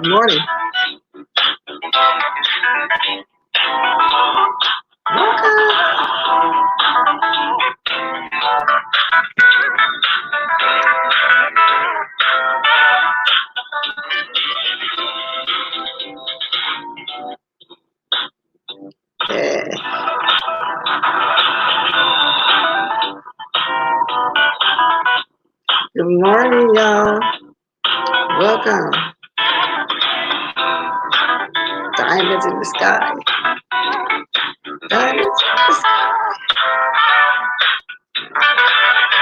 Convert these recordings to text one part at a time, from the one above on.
Good morning. Yeah. Good morning, y'all. Welcome. Diamonds in the sky. Diamonds in the sky.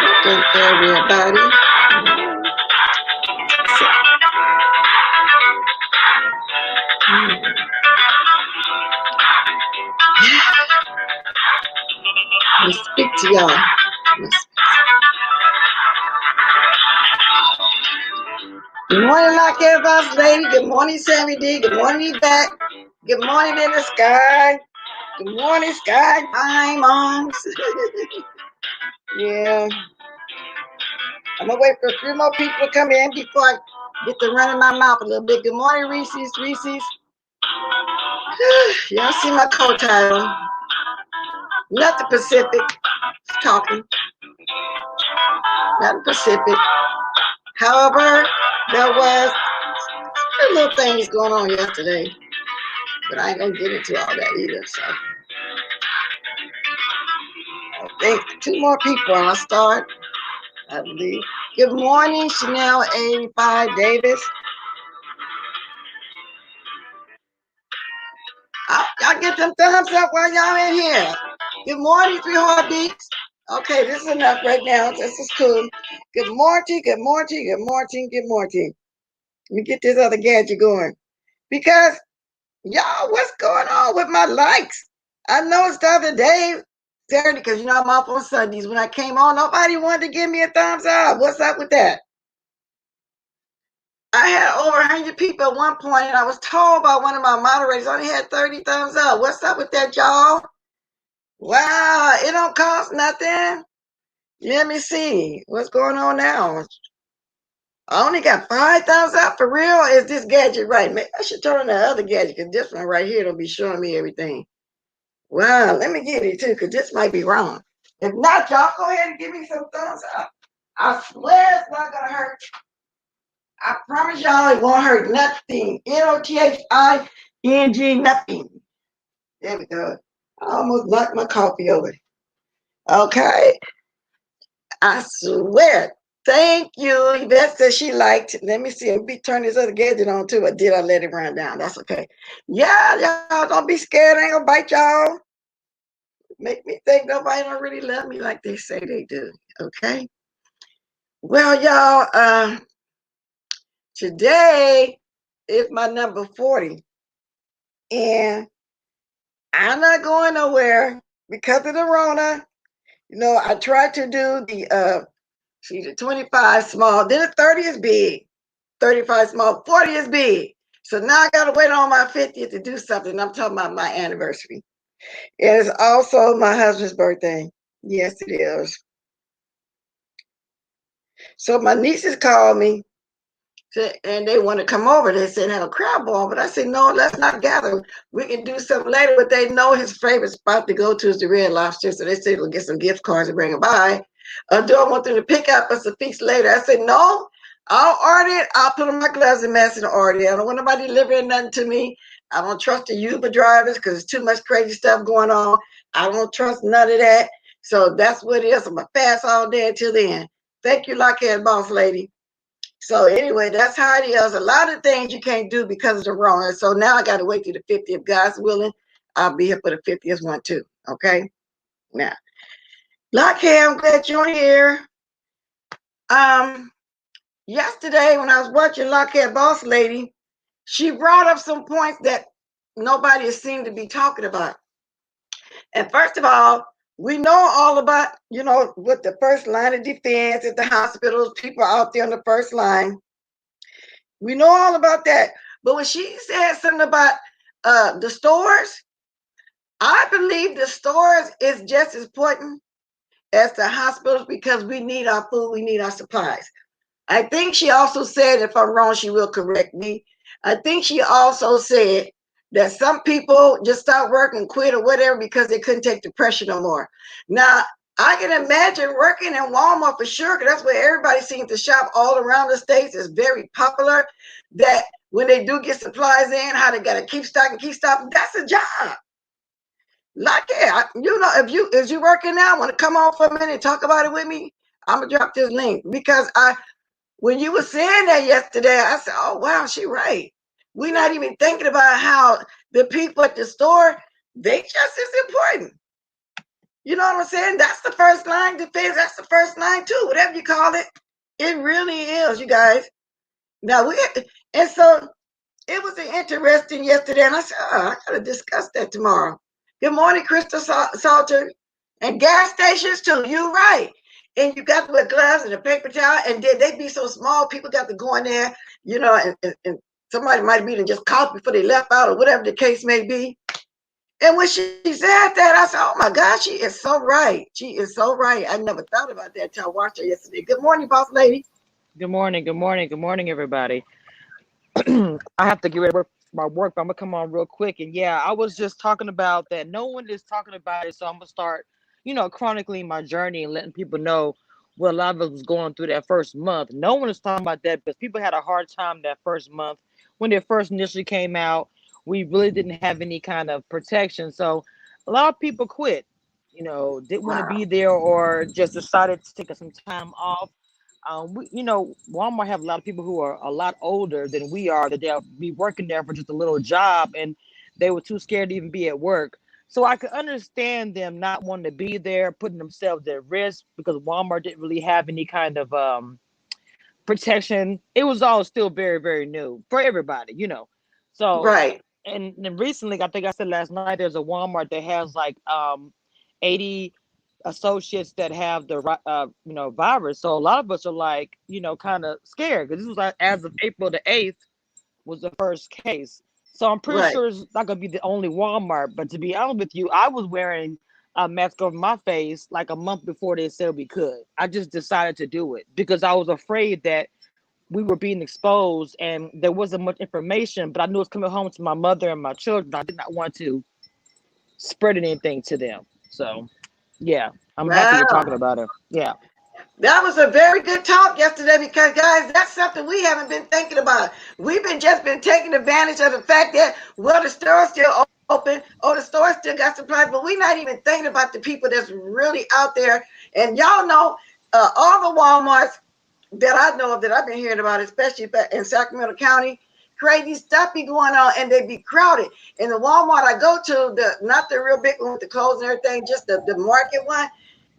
Welcome, everybody. Let me speak to y'all. Good morning, Lock Boss Lady. Good morning, Sammy D. Good morning, Yvette. Good morning in the sky. Good morning, sky diamonds. Yeah. I'm going to wait for a few more people to come in before I get to running my mouth a little bit. Good morning, Reese's. Y'all see my coat title. Not the Pacific. Talking. Not the Pacific. However, there was a little things going on yesterday. But I ain't going to get into all that either. So I think 2 more people. I'll start, I believe. Good morning, Chanel 85 Davis. Y'all get them thumbs up while y'all in here. Good morning, 3 heartbeats. Okay, this is enough right now. This is cool. Good morning. Let me get this other gadget going. Because, y'all, what's going on with my likes? I noticed the other day, Saturday, because, I'm off on Sundays. When I came on, nobody wanted to give me a thumbs up. What's up with that? I had over 100 people at one point, and I was told by one of my moderators I only had 30 thumbs up. What's up with that, y'all? Wow, it don't cost nothing. Let me see. What's going on now? I only got 5 thumbs up for real. Is this gadget right? Maybe I should turn on the other gadget because this one right here will be showing me everything. Wow, let me get it too because this might be wrong. If not, y'all go ahead and give me some thumbs up. I swear it's not going to hurt. I promise y'all it won't hurt nothing. NOTHING, nothing. There we go. I almost knocked my coffee over. Okay. I swear. Thank you. Yvette said she liked. Let me see. Let me turn this other gadget on too. Or did I let it run down? That's okay. Yeah, y'all don't be scared. I ain't gonna bite y'all. Make me think nobody don't really love me like they say they do. Okay. Well, y'all, today is my number 40. And I'm not going nowhere because of the Rona. I tried to do the 25 small, then the 30 is big, 35 small, 40 is big. So now I gotta wait on my 50th to do something. I'm talking about my anniversary. It is also my husband's birthday. Yes, it is. So my nieces called me and they want to come over. They said have a crab ball, but I said no, let's not gather. We can do something later. But they know his favorite spot to go to is the Red Lobster, so they said we'll get some gift cards and bring them by. Do I want them to pick up us a feast later? I said no. I'll order it. I'll put on my gloves and mask and order it. I don't want nobody delivering nothing to me. I don't trust the Uber drivers because there's too much crazy stuff going on. I don't trust none of that. So that's what it is. I'm gonna fast all day until then. Thank you, Lockheed Boss Lady. So anyway, that's how it is. A lot of things you can't do because of the wrong. So now I got to wait till the 50th. God's willing, I'll be here for the 50th one too. Okay. Now, Lockheed, I'm glad you're here. Yesterday when I was watching Lockheed Boss Lady, she brought up some points that nobody seemed to be talking about. And first of all, we know all about, what the first line of defense at the hospitals, people out there on the first line. We know all about that. But when she said something about the stores, I believe the stores is just as important as the hospitals because we need our food, we need our supplies. I think she also said, if I'm wrong, she will correct me. I think she also said that some people just stop working, quit, or whatever because they couldn't take the pressure no more. Now, I can imagine working in Walmart for sure, because that's where everybody seems to shop all around the states. It's very popular that when they do get supplies in, how they got to keep stocking, keep stocking. That's a job. Like, yeah, you know, if you working now, want to come on for a minute and talk about it with me, I'm gonna drop this link because when you were saying that yesterday, I said, oh, wow, she right. We're not even thinking about how the people at the store, they just as important. You know what I'm saying? That's the first line defense. That's the first line too, whatever you call it. It really is, you guys. Now, and so it was an interesting yesterday, and I said, oh, I got to discuss that tomorrow. Good morning, Crystal Salter. And gas stations too, you're right. And you got to wear gloves and a paper towel, and then they be so small, people got to go in there, you know, and somebody might be just coughed before they left out or whatever the case may be. And when she said that, I said, oh my God, she is so right. She is so right. I never thought about that until I watched her yesterday. Good morning, boss lady. Good morning, good morning, good morning, everybody. I have to get ready to work for my work, but I'm gonna come on real quick. And yeah, I was just talking about that. No one is talking about it, so I'm gonna start, chronicling my journey and letting people know what a lot of us was going through that first month. No one is talking about that because people had a hard time that first month when they first initially came out. We really didn't have any kind of protection, so a lot of people quit. Didn't want to Wow. be there or just decided to take some time off. Walmart have a lot of people who are a lot older than we are that they'll be working there for just a little job and they were too scared to even be at work. So I could understand them not wanting to be there, putting themselves at risk because Walmart didn't really have any kind of protection. It was all still very, very new for everybody. So, Right. and then recently, I think I said last night, there's a Walmart that has like 80 associates that have the virus. So a lot of us are like, kind of scared because this was like as of April the 8th was the first case. So I'm pretty Right. sure it's not gonna be the only Walmart. But to be honest with you, I was wearing a mask over my face like a month before they said we could. I just decided to do it because I was afraid that we were being exposed and there wasn't much information, but I knew it was coming home to my mother and my children. I did not want to spread anything to them. So yeah, I'm happy we're Wow. talking about it. Yeah. That was a very good talk yesterday because, guys, that's something we haven't been thinking about. We've been taking advantage of the fact that, well, the store's still open, or the store still got supplies, but we're not even thinking about the people that's really out there. And y'all know all the Walmarts that I know of that I've been hearing about, especially in Sacramento County, crazy stuff be going on and they be crowded. And the Walmart I go to, not the real big one with the clothes and everything, just the market one,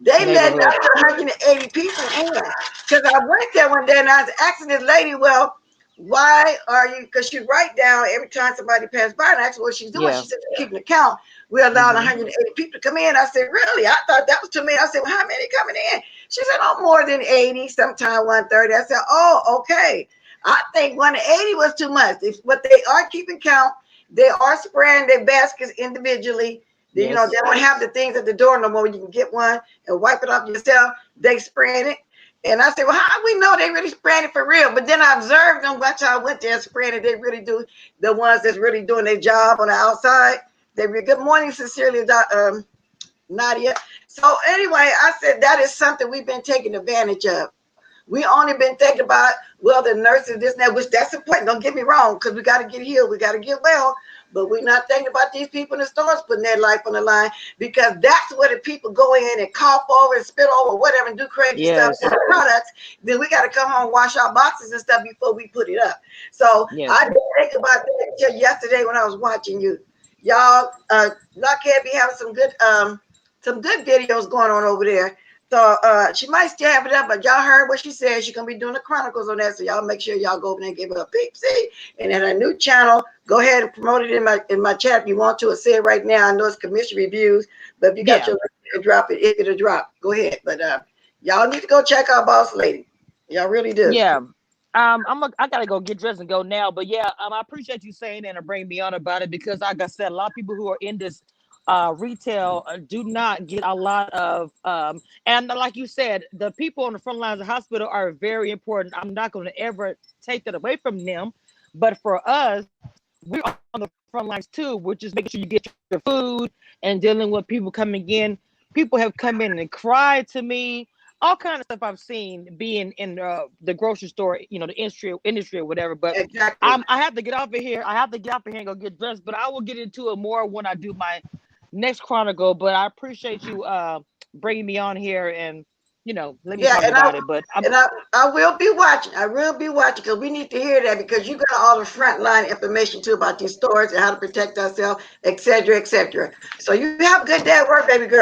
they let Neighborhood. up to 180 people in. Because I went there one day and I was asking this lady, well, why are you, because she write down every time somebody passed by and I asked her what she's doing. Yeah. She said, keeping an account. We allowed Hmm. 180 people to come in. I said, really? I thought that was too many. I said, well, how many coming in? She said, oh, more than 80, sometime 130. I said, oh, okay. I think 180 was too much. But they are keeping count. They are spraying their baskets individually. They Yes. don't have the things at the door no more. You can get one and wipe it off yourself. They spraying it. And I said, well, how do we know they really spraying it for real? But then I observed them once I went there spraying it. They really do. The ones that's really doing their job on the outside. Good morning, sincerely, Nadia. So anyway, I said that is something we've been taking advantage of. We only been thinking about, well, the nurses, this and that, which that's important. Don't get me wrong, because we got to get healed. We got to get well. But we're not thinking about these people in the stores putting their life on the line because that's where the people go in and cough over and spit over whatever and do crazy stuff with Yes. the products. Then we got to come home, wash our boxes and stuff before we put it up. So I Yes. didn't think about that until yesterday when I was watching you. Y'all, Luckhead be having some good videos going on over there. So she might still have it up, but y'all heard what she said. She's gonna be doing the chronicles on that. So y'all make sure y'all go over there and give her a peep. See, and then a new channel. Go ahead and promote it in my chat if you want to. Or say it right now. I know it's commission reviews, but if you got Yeah. your drop it, it'll drop. Go ahead. But y'all need to go check out Boss Lady. Y'all really do. Yeah. I gotta go get dressed and go now. But yeah, I appreciate you saying that and bringing me on about it because, like I said, a lot of people who are in this retail do not get a lot of and like you said, the people on the front lines of the hospital are very important. I'm not going to ever take that away from them, but for us, we're on the front lines too. We're just making sure you get your food and dealing with people coming in. People have come in and cried to me, all kind of stuff I've seen being in the grocery store, the industry or whatever. But Exactly. I have to get off of here. I have to get off of here and go get dressed. But I will get into it more when I do my next chronicle. But I appreciate you bringing me on here and let me Yeah, talk about it. But I will be watching. I will be watching because we need to hear that because you got all the frontline information too about these stores and how to protect ourselves, et cetera, et cetera. So you have a good day at work, baby girl.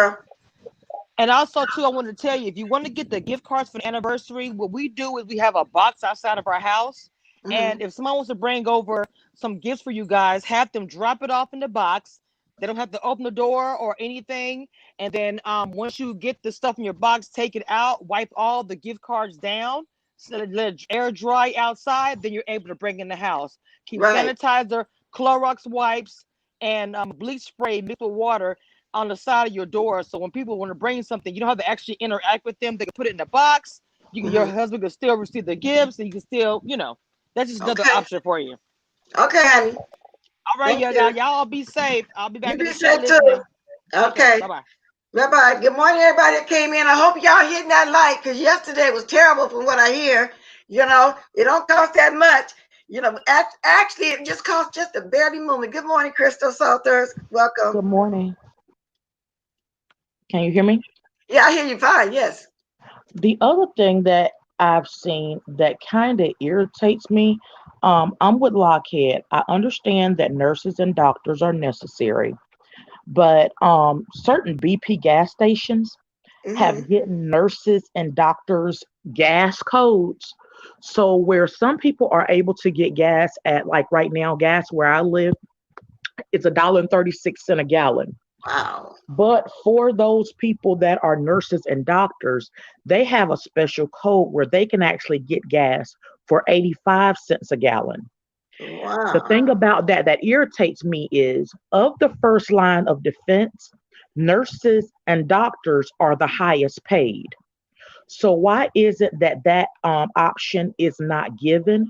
And also, too, I wanted to tell you, if you want to get the gift cards for the anniversary, what we do is we have a box outside of our house. Hmm. And if someone wants to bring over some gifts for you guys, have them drop it off in the box. They don't have to open the door or anything. And then once you get the stuff in your box, take it out, wipe all the gift cards down, so let it air dry outside. Then you're able to bring in the house. Keep Right. sanitizer, Clorox wipes, and bleach spray mixed with water on the side of your door. So when people want to bring something, you don't have to actually interact with them. They can put it in the box. Your Hmm. husband can still receive the gifts, and you can still, that's just another Okay. option for you. Okay, honey. All right, Thank y'all, you. y'all be safe. I'll be You back in be the chat safe too. listening. Okay, Okay. bye bye. Bye bye. Good morning, everybody that came in. I hope y'all hitting that like because yesterday was terrible from what I hear. It don't cost that much. Actually, it just costs just a barely moment. Good morning, Crystal Salters. Welcome. Good morning. Can you hear me? Yeah, I hear you fine. Yes. The other thing that I've seen that kind of irritates me, I'm with Lockheed. I understand that nurses and doctors are necessary, but certain BP gas stations Hmm. have given nurses and doctors gas codes. So where some people are able to get gas at, like right now, gas where I live, it's $1.36 a gallon. Wow. But for those people that are nurses and doctors, they have a special code where they can actually get gas for 85 cents a gallon. The Wow. thing about that irritates me is of the first line of defense, nurses and doctors are the highest paid. So why is it that option is not given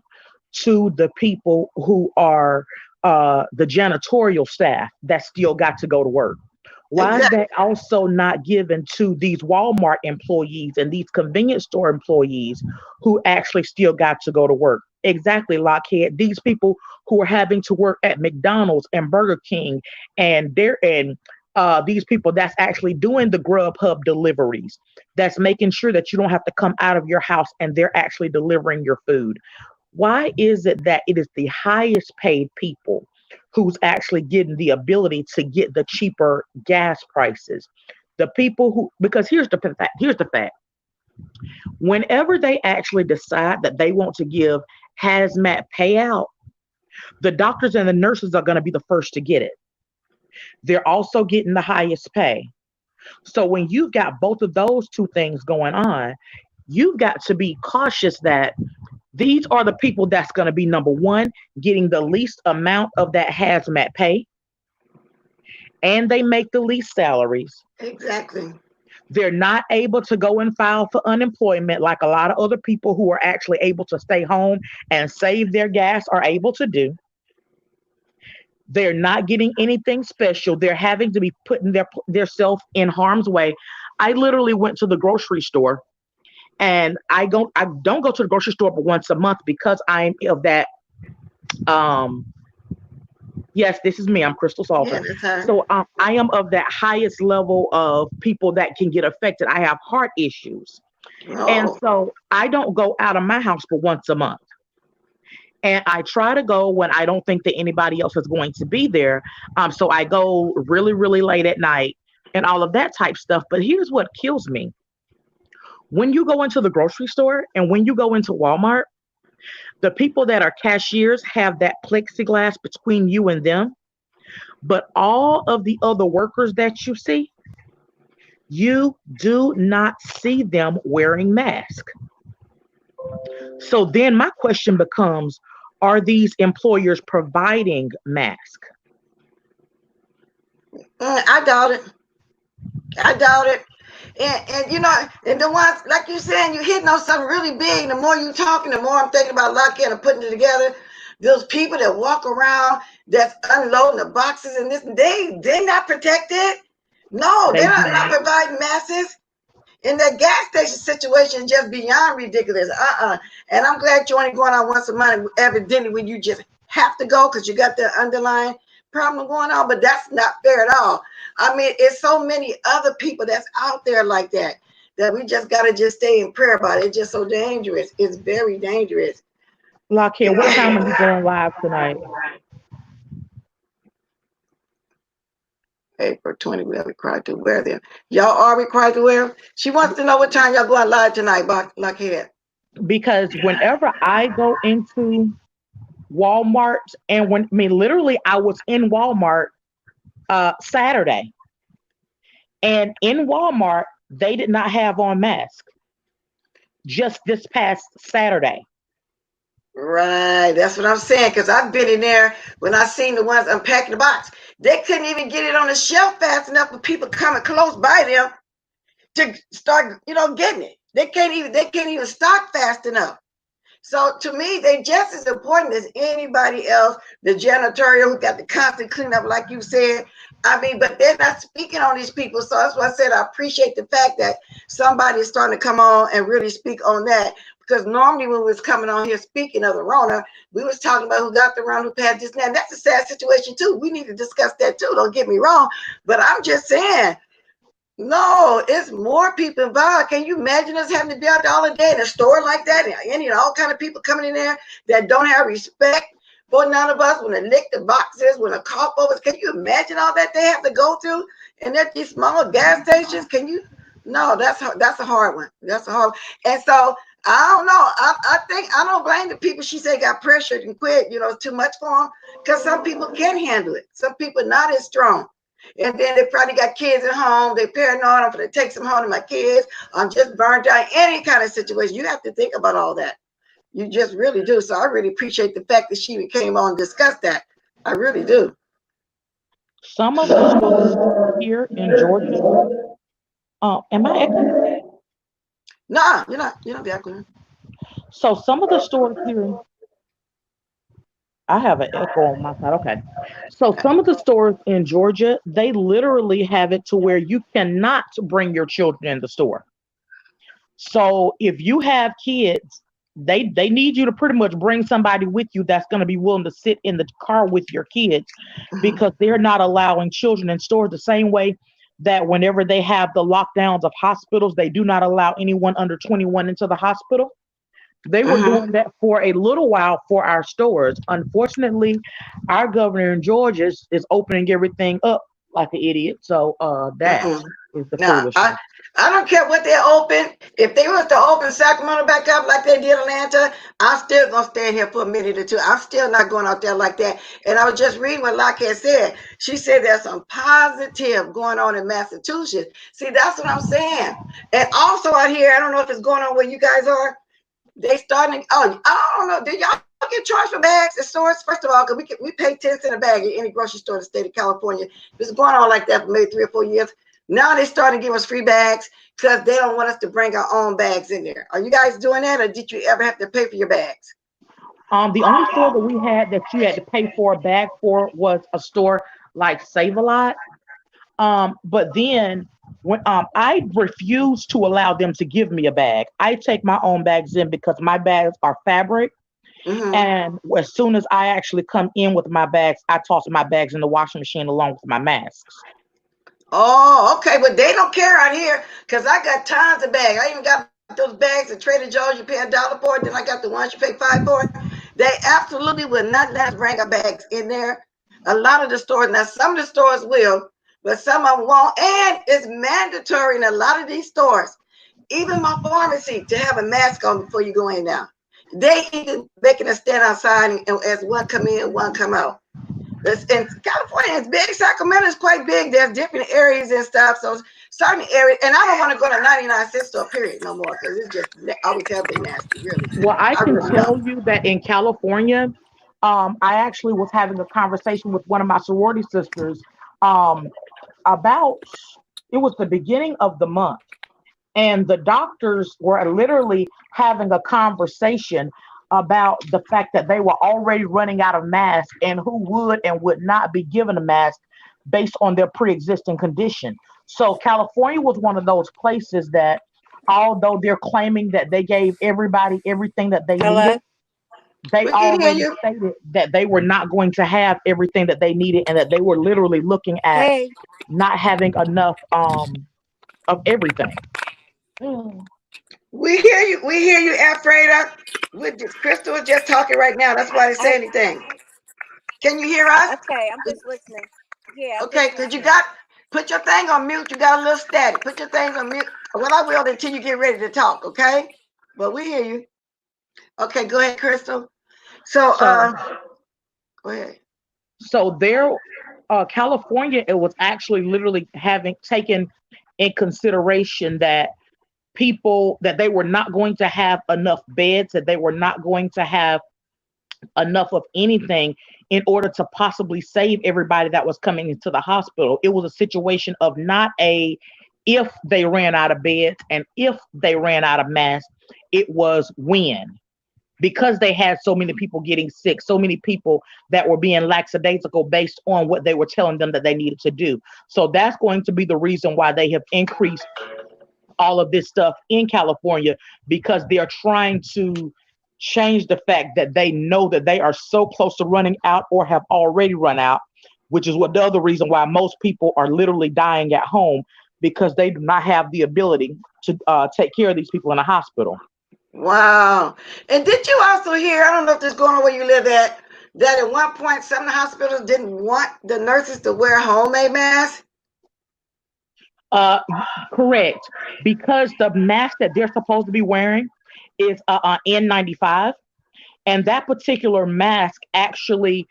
to the people who are the janitorial staff that still got to go to work? Why is Exactly. that also not given to these Walmart employees and these convenience store employees who actually still got to go to work? Exactly, Lockheed. These people who are having to work at McDonald's and Burger King and these people that's actually doing the Grubhub deliveries, that's making sure that you don't have to come out of your house and they're actually delivering your food. Why is it that it is the highest paid people who's actually getting the ability to get the cheaper gas prices? The people who, because here's the fact. Whenever they actually decide that they want to give hazmat payout, the doctors and the nurses are going to be the first to get it. They're also getting the highest pay. So when you've got both of those two things going on, you've got to be cautious that these are the people that's going to be number one, getting the least amount of that hazmat pay, and they make the least salaries. Exactly. They're not able to go and file for unemployment like a lot of other people who are actually able to stay home and save their gas are able to do. They're not getting anything special. They're having to be putting their self in harm's way. I literally went to the grocery store and I don't go to the grocery store but once a month because I'm of that um yes, this is me. I'm Crystal Yeah, Salter. that's her. So I am of that highest level of people that can get affected. I have heart issues. And Oh, so I don't go out of my house but once a month. And I try to go when I don't think that anybody else is going to be there. So I go really, really late at night and all of that type stuff. But here's what kills me. When you go into the grocery store and when you go into Walmart, the people that are cashiers have that plexiglass between you and them. But all of the other workers that you do not see them wearing masks. So then my question becomes, are these employers providing masks? I doubt it. I doubt it. And you know, and the ones like you saying, you're hitting on something really big. The more you talking, the more I'm thinking about locking and putting it together. Those people that walk around that's unloading the boxes and this, they not protected. No, They they're do not not. providing masses. And that gas station situation is just beyond ridiculous. And I'm glad you're only going on once a month, evidently when you just have to go because you got the underlying problem going on. But that's not fair at all. I mean, it's so many other people that's out there like that we just got to just stay in prayer about it. It's just so dangerous. It's very dangerous. Lockheed, what time are you going live tonight? April 20, we are required to wear them. Y'all are required to wear them? She wants to know what time y'all going live tonight, Lockheed. Because whenever I go into Walmart, and when I mean literally I was in Walmart Saturday, and in Walmart they did not have on masks just this past Saturday. Right, that's what I'm saying. Because I've been in there when I seen the ones unpacking the box. They couldn't even get it on the shelf fast enough for people coming close by them to start, getting it. They can't even stock fast enough. So to me, they just as important as anybody else. The janitorial who got the constant cleanup, like you said. I mean, but they're not speaking on these people. So that's why I said I appreciate the fact that somebody is starting to come on and really speak on that. Because normally when we was coming on here speaking of the Rona, we was talking about who got the Rona, who had this and that. And that's a sad situation too. We need to discuss that too. Don't get me wrong. But I'm just saying, no, it's more people involved. Can you imagine us having to be out there all day in a store like that? And all kind of people coming in there that don't have respect for none of us when they lick the boxes, when a cop over. Can you imagine all that they have to go through? And at these small gas stations, can you? No, that's a hard one. That's a hard one. And so I don't know. I think I don't blame the people. She said got pressured and quit. It's too much for them because some people can handle it. Some people not as strong. And then they probably got kids at home. They're paranoid. I'm going to take some home to my kids. I'm just burnt out. Any kind of situation. You have to think about all that. You just really do. So I really appreciate the fact that she came on and discussed that. I really do. Some of the stores here in Georgia, am I echoing? Nah, you're not. You're not the acronym. So some of the stores here, I have an echo on my side. Okay. So some of the stores in Georgia, they literally have it to where you cannot bring your children in the store. So if you have kids, they need you to pretty much bring somebody with you that's going to be willing to sit in the car with your kids, because they're not allowing children in stores the same way that whenever they have the lockdowns of hospitals, they do not allow anyone under 21 into the hospital. They were doing that for a little while for our stores. Unfortunately, our governor in Georgia is opening everything up like an idiot. So that is the Now, foolishness. I don't care what they're open. If they was to open Sacramento back up like they did Atlanta, I'm still gonna stand here for a minute or two. I'm still not going out there like that. And I was just reading what Lockheed said. She said there's some positive going on in Massachusetts. See, that's what I'm saying. And also out here, I don't know if it's going on where you guys are. They starting. Oh, I don't know. Did y'all get charged for bags at stores? First of all, because we pay 10 cents a bag at any grocery store in the state of California. It's going on like that for maybe 3 or 4 years. Now they starting to give us free bags because they don't want us to bring our own bags in there. Are you guys doing that, or did you ever have to pay for your bags? The only store that we had that you had to pay for a bag for was a store like Save a Lot. But then when I refuse to allow them to give me a bag, I take my own bags in because my bags are fabric. And as soon as I actually come in with my bags, I toss my bags in the washing machine along with my masks. Oh, okay, but they don't care out here because I got tons of bags. I even got those bags at Trader Joe's. You pay $1 for it. Then I got the ones you pay 5 for. They absolutely will not let us bring our bags in there. A lot of the stores now, some of the stores will, but some of them won't. And it's mandatory in a lot of these stores, even my pharmacy, to have a mask on before you go in now. They even making us stand outside and as one come in, one come out. in California, it's big. Sacramento is quite big. There's different areas and stuff. So certain areas, and I don't want to go to 99 cent store period no more because it's just always have been nasty. Really, Well, I I can really don't. tell you that in California, I actually was having a conversation with one of my sorority sisters um, about it was the beginning of the month, and the doctors were literally having a conversation about the fact that they were already running out of masks and who would and would not be given a mask based on their pre-existing condition. So California was one of those places that although they're claiming that they gave everybody everything that they needed, Hello? they We can hear already you. stated that they were not going to have everything that they needed and that they were literally looking at Hey. not having enough of everything. We hear you. We hear you, Alfreda. Crystal is just talking right now. That's why I didn't say I, anything. Can you hear us? okay, I'm just listening. Yeah, I'm Okay, just because you listening. got put your thing on mute. You got a little static. Put your things on mute. Well, I will until you get ready to talk. Okay, but we hear you. Okay, go ahead, Crystal. So, So go ahead. so there California, it was actually literally having taken in consideration that people that they were not going to have enough beds, that they were not going to have enough of anything in order to possibly save everybody that was coming into the hospital. It was a situation of not a if they ran out of beds and if they ran out of masks, it was when. Because they had so many people getting sick, so many people that were being lackadaisical based on what they were telling them that they needed to do. So that's going to be the reason why they have increased all of this stuff in California because they are trying to change the fact that they know that they are so close to running out or have already run out, which is what the other reason why most people are literally dying at home because they do not have the ability to take care of these people in a hospital. Wow. And did you also hear? I don't know if this is going on where you live at. That at one point some hospitals didn't want the nurses to wear homemade masks. Uh, Correct, because the mask that they're supposed to be wearing is N95, and that particular mask actually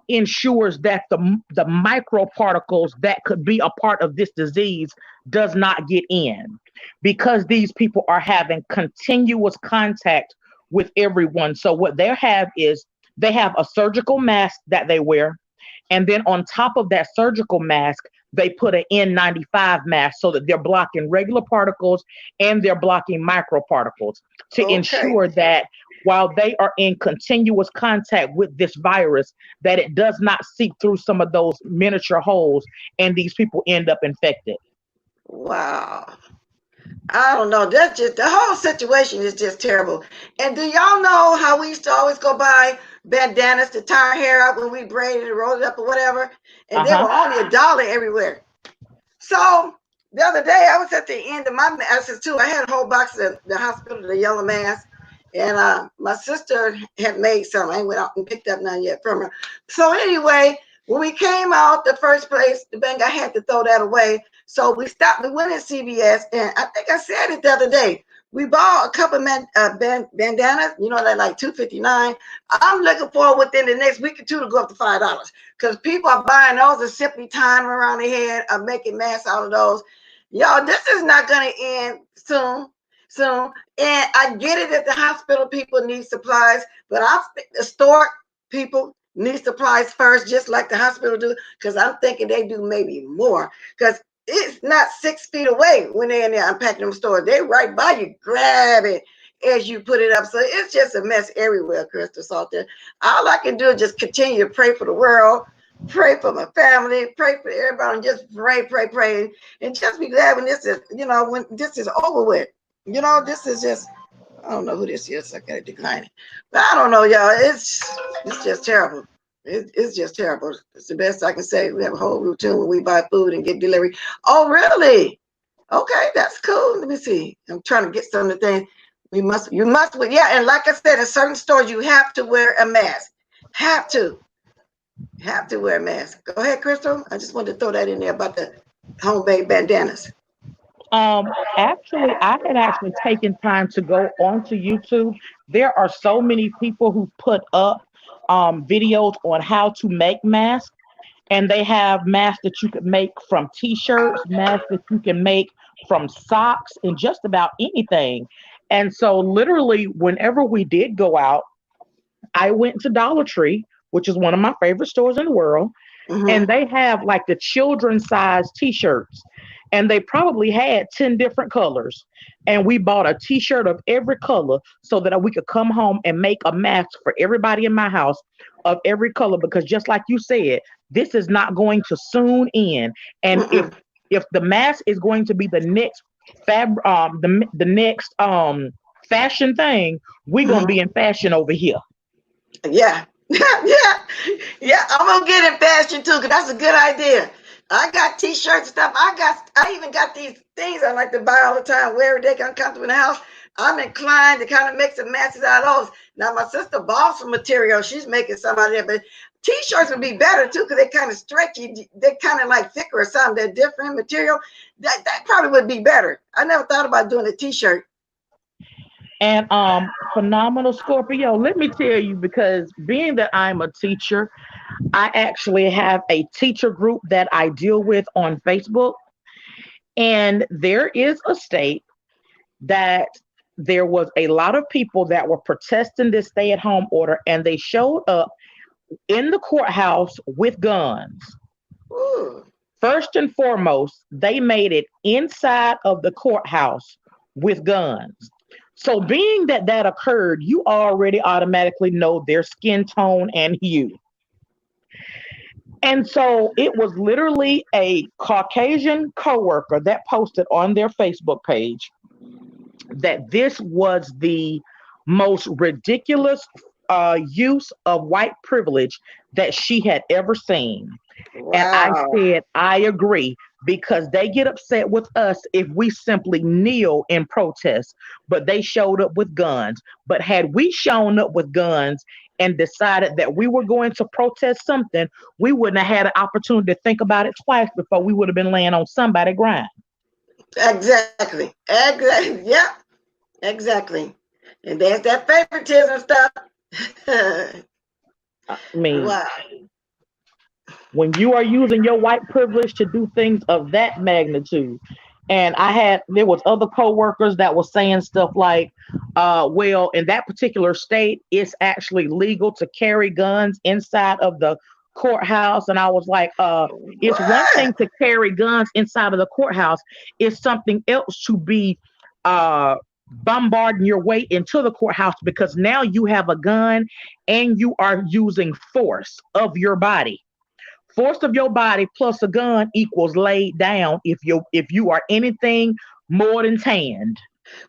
ensures that the microparticles that could be a part of this disease does not get in, because these people are having continuous contact with everyone. So what they have is they have a surgical mask that they wear, and then on top of that surgical mask, they put an N95 mask so that they're blocking regular particles and they're blocking microparticles to Okay. ensure that while they are in continuous contact with this virus, that it does not seep through some of those miniature holes and these people end up infected. Wow. I don't know. That's just the whole situation is just terrible. And do y'all know how we used to always go buy bandanas to tie our hair up when we braided and rolled it up or whatever? And they Uh-huh. were only $1 everywhere. So the other day I was at the end of my masks too. I had a whole box of the hospital, the yellow mask. And my sister had made some. I ain't went out and picked up none yet from her. So anyway, when we came out the first place, the bank I had to throw that away. So we stopped. We went at CVS, and I think I said it the other day. We bought a couple of bandanas. You know, they're like $2.59. I'm looking for within the next week or two to go up to $5 because people are buying those and simply tying them around their head or making masks out of those. Y'all, this is not going to end soon. Soon. And I get it that the hospital people need supplies, but I think the store people need supplies first, just like the hospital do, because I'm thinking they do maybe more. Because it's not 6 feet away when they're in there unpacking them stores. They right by you, grab it as you put it up. So it's just a mess everywhere, Crystal Salter. All I can do is just continue to pray for the world, pray for my family, pray for everybody, and just pray, pray, pray, and just be glad when this is, when this is over with. This is just, I don't know who this is. I gotta decline it. But I don't know, y'all. It's just terrible. It's just terrible. It's the best I can say. We have a whole routine when we buy food and get delivery. Oh, really? Okay, that's cool. Let me see. I'm trying to get some of the things. You must, yeah. And like I said, in certain stores, you have to wear a mask. Have to. Have to wear a mask. Go ahead, Crystal. I just wanted to throw that in there about the homemade bandanas. Actually, I had taken time to go onto YouTube. There are so many people who put up videos on how to make masks. And they have masks that you can make from t-shirts, masks that you can make from socks, and just about anything. And so literally whenever we did go out, I went to Dollar Tree, which is one of my favorite stores in the world, and they have like the children's size t-shirts, and they probably had 10 different colors, and we bought a t-shirt of every color so that we could come home and make a mask for everybody in my house of every color, because just like you said, this is not going to soon end. And if the mask is going to be the next the next fashion thing, we're gonna be in fashion over here. Yeah. Yeah. I'm gonna get in fashion too, because that's a good idea. I got t-shirts and stuff. I even got these things I like to buy all the time, wear every day, kind of comfortable in the house. I'm inclined to kind of make some matches out of those. Now my sister bought some material. She's making some out of there, but t-shirts would be better too, because they're kind of stretchy. They're kind of like thicker or something. They're different material. That probably would be better. I never thought about doing a t-shirt. And phenomenal Scorpio, let me tell you, because being that I'm a teacher, I actually have a teacher group that I deal with on Facebook. And there is a state that there was a lot of people that were protesting this stay-at-home order, and they showed up in the courthouse with guns. Ooh. First and foremost, they made it inside of the courthouse with guns. So being that that occurred, you already automatically know their skin tone and hue. And so it was literally a Caucasian coworker that posted on their Facebook page that this was the most ridiculous use of white privilege that she had ever seen. Wow. And I said, I agree, because they get upset with us if we simply kneel in protest, but they showed up with guns. But had we shown up with guns and decided that we were going to protest something, we wouldn't have had an opportunity to think about it twice before we would have been laying on somebody's ground. Exactly. Yeah. Exactly. And there's that favoritism stuff. I mean, Wow. when you are using your white privilege to do things of that magnitude. And there was other coworkers that were saying stuff like, well, in that particular state, it's actually legal to carry guns inside of the courthouse. And I was like, it's one thing to carry guns inside of the courthouse. It's something else to be bombarding your way into the courthouse, because now you have a gun and you are using force of your body. Force of your body plus a gun equals laid down if you are anything more than tanned.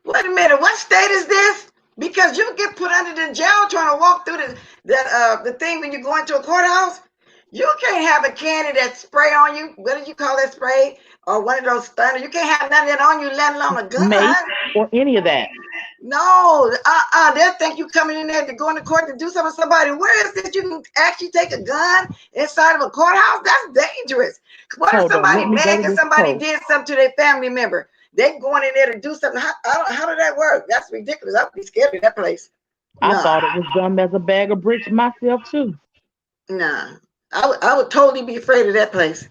Wait a minute, what state is this? Because you get put under the jail trying to walk through the thing when you go into a courthouse. You can't have a candy that spray on you. What did you call that spray? Or one of those stunners. You can't have none of that on you, let alone a gun. Mace or any of that. No, they'll think you coming in there to go into court to do something with somebody. Where is this? You can actually take a gun inside of a courthouse? That's dangerous. What if somebody mad because somebody did something to their family member? They going in there to do something. How did that work? That's ridiculous. I would be scared of that place. I thought it was dumb as a bag of bricks myself too. Nah, I would totally be afraid of that place.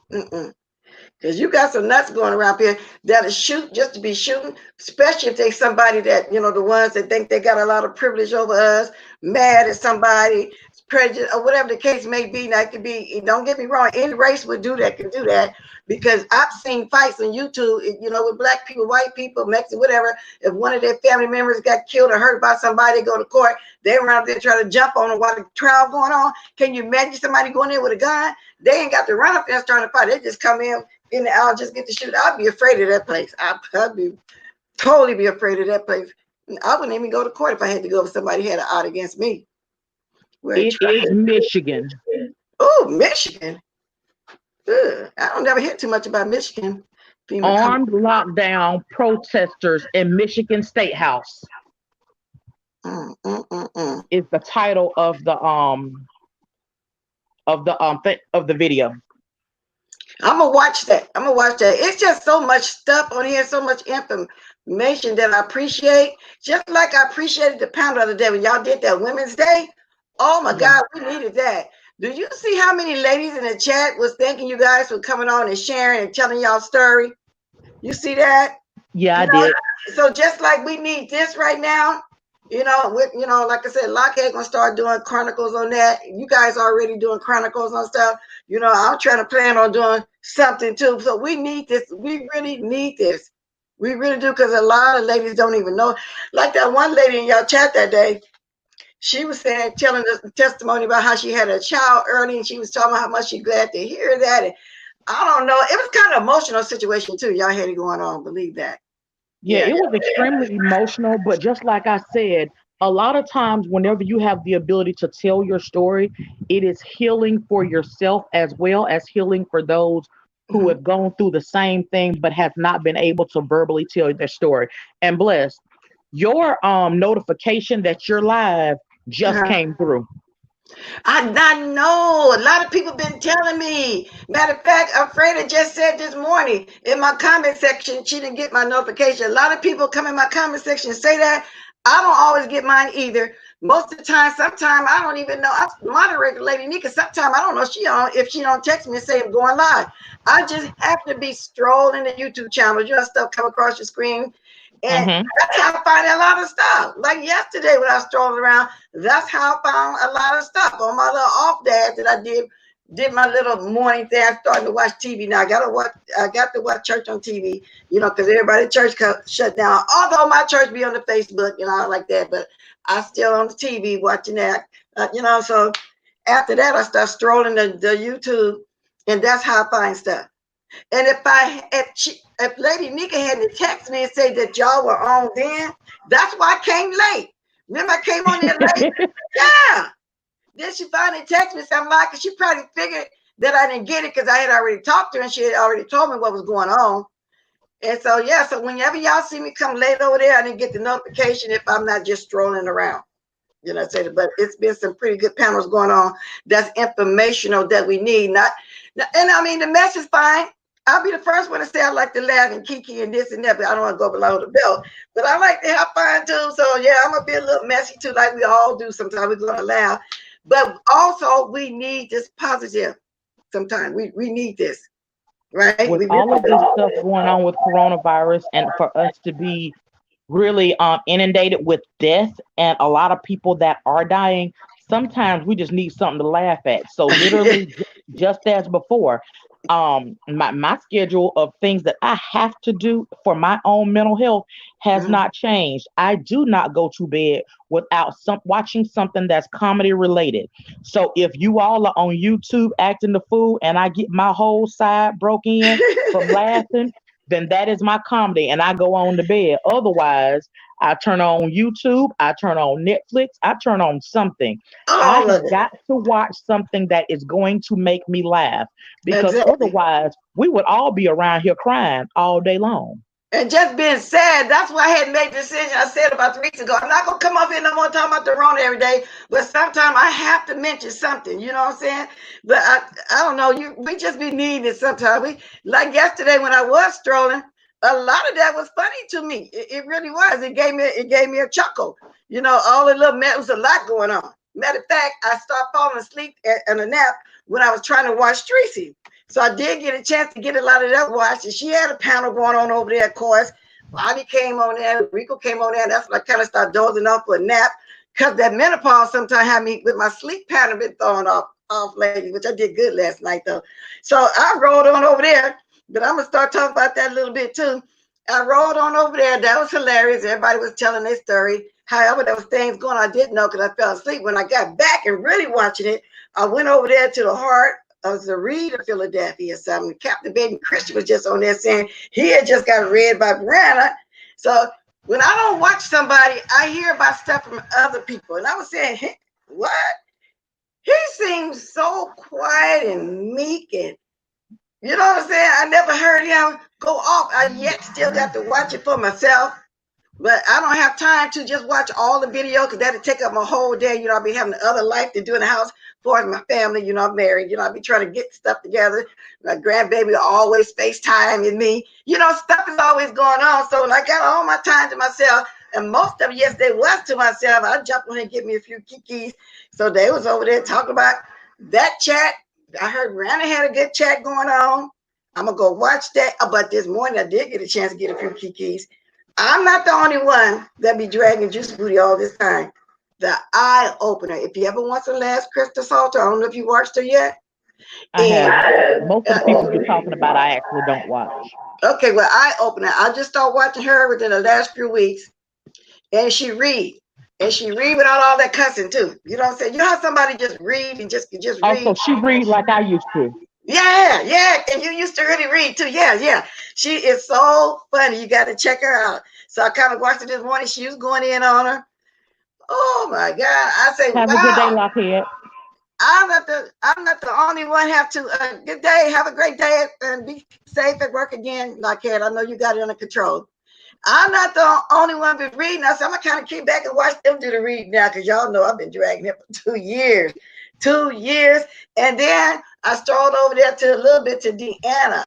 Because you got some nuts going around here that'll shoot just to be shooting, especially if they somebody that, the ones that think they got a lot of privilege over us, mad at somebody, prejudice, or whatever the case may be. Now, it could be, don't get me wrong, any race would do that, can do that. Because I've seen fights on YouTube, with black people, white people, Mexican, whatever. If one of their family members got killed or hurt by somebody, they go to court, they run out there trying to jump on them while the trial going on. Can you imagine somebody going there with a gun? They ain't got to run up there trying to fight. They just come in the aisle, just get to shoot. I'd be afraid of that place. I'd be totally be afraid of that place. I wouldn't even go to court if I had to go if somebody had an odd against me. It is Michigan. Oh, Michigan. Ugh, I don't never hear too much about Michigan. Armed lockdown protesters in Michigan State House is the title of the video. I'm gonna watch that. It's just so much stuff on here, so much information that I appreciate. Just like I appreciated the panel the other day when y'all did that Women's Day. Oh my Yeah. God, we needed that. Do you see how many ladies in the chat was thanking you guys for coming on and sharing and telling y'all story? You see that? Yeah, You I know, did. so just like we need this right now, like I said, Lockheed gonna start doing chronicles on that. You guys already doing chronicles on stuff. I'm trying to plan on doing something too. So we need this. We really need this. We really do, because a lot of ladies don't even know. Like that one lady in y'all chat that day, she was telling us testimony about how she had a child early, and she was talking about how much she's glad to hear that. And I don't know, it was kind of emotional situation too. Y'all had it going on, believe that. Yeah, Yeah, it was extremely emotional, but just like I said, a lot of times whenever you have the ability to tell your story, it is healing for yourself as well as healing for those who yeah. have gone through the same thing but have not been able to verbally tell their story. And bless, your notification that you're live just Uh-huh. came through. I know a lot of people been telling me. Matter of fact, Freda just said this morning in my comment section, she didn't get my notification. A lot of people come in my comment section and say that. I don't always get mine either. Most of the time, sometimes I don't even know. I moderate Lady Nika. Sometimes I don't know if she don't text me and say I'm going live. I just happen to be strolling the YouTube channel. Stuff come across your screen. And Mm-hmm. that's how I find a lot of stuff. Like yesterday when I was strolling around, that's how I found a lot of stuff on my little off day that I did my little morning thing. I started to watch TV now. I got to watch church on TV, because everybody at church shut down. Although my church be on the Facebook, like that, but I still on the TV watching that, so after that I start strolling the YouTube, and that's how I find stuff. And if Lady Nika hadn't texted me and said that y'all were on then, that's why I came late. Remember I came on there late? Yeah. Then she finally texted me something like, she probably figured that I didn't get it because I had already talked to her and she had already told me what was going on. And so, yeah, so whenever y'all see me come late over there, I didn't get the notification if I'm not just strolling around. But it's been some pretty good panels going on. That's informational that we need. And I mean, the mess is fine. I'll be the first one to say I like to laugh and kiki and this and that, but I don't want to go below the belt. But I like to have fun too. So yeah, I'm gonna be a little messy too, like we all do sometimes. We're gonna laugh. But also we need this positive sometimes. We need this, right? With We really all of this do. stuff going on with coronavirus and for us to be really inundated with death and a lot of people that are dying, sometimes we just need something to laugh at. So literally just as before, my schedule of things that I have to do for my own mental health has Mhm. not changed. I do not go to bed without watching something that's comedy related. So if you all are on YouTube acting the fool and I get my whole side broke in from laughing, then that is my comedy and I go on to bed. Otherwise, I turn on YouTube, I turn on Netflix, I turn on something. I All of have it. got to watch something that is going to make me laugh because Exactly. otherwise we would all be around here crying all day long. And just being sad, that's why I had made the decision. I said about 3 weeks ago, I'm not gonna come up here no more talking about the Rona every day, but sometimes I have to mention something, you know what I'm saying? But I don't know, we just be needing it sometimes. We like yesterday when I was strolling, a lot of that was funny to me. It really was. It gave me a chuckle. All the little it was a lot going on. Matter of fact, I started falling asleep in a nap when I was trying to watch Tracy. So I did get a chance to get a lot of that watched. And she had a panel going on over there, of course. Bobby came on there, Rico came on there. And that's when I kind of started dozing off for a nap. Because that menopause sometimes had me with my sleep pattern been thrown off lately, which I did good last night though. So I rolled on over there, but I'm gonna start talking about that a little bit too. I rolled on over there. That was hilarious. Everybody was telling their story. However, there was things going on I didn't know because I fell asleep. When I got back and really watching it, I went over there to the heart of the Reed of Philadelphia. Something. Captain Baden Christian was just on there saying he had just got read by Brianna. So when I don't watch somebody, I hear about stuff from other people. And I was saying, hey, what? He seems so quiet and meek and you know what I'm saying? I never heard him go off. I yet still got to watch it for myself. But I don't have time to just watch all the video because that'll take up my whole day. I'll be having other life to do in the house for my family. I'm married. I'll be trying to get stuff together. My grandbaby always FaceTime with me. Stuff is always going on. So when I got all my time to myself, and most of them, yes, they was to myself. I jumped on and get me a few kikis. So they was over there talking about that chat. I heard Rihanna had a good chat going on. I'm gonna go watch that. But this morning I did get a chance to get a few kikis. I'm not the only one that be dragging Juice Booty all this time. The eye opener. If you ever want some last Crystal Salter, I don't know if you watched her yet. I have. And Most of the people you're talking about, I actually don't watch. okay, well, eye opener. I just started watching her within the last few weeks, and she read. And she read without all that cussing too. You know what I'm saying? You know how somebody just read and just read. Also, she read like I used to. Yeah. And you used to really read too. Yeah. She is so funny. You got to check her out. So I kind of watched it this morning. She was going in on her. Oh my God. I say, Have a good day, wow. Lockheed. I'm not the only one. Have to good day. Have a great day and be safe at work again, Lockheed. I know you got it under control. I'm not the only one been reading. I said I'm gonna kind of keep back and watch them do the reading now, because y'all know I've been dragging it for 2 years. 2 years. And then I strolled over there to a little bit to Deanna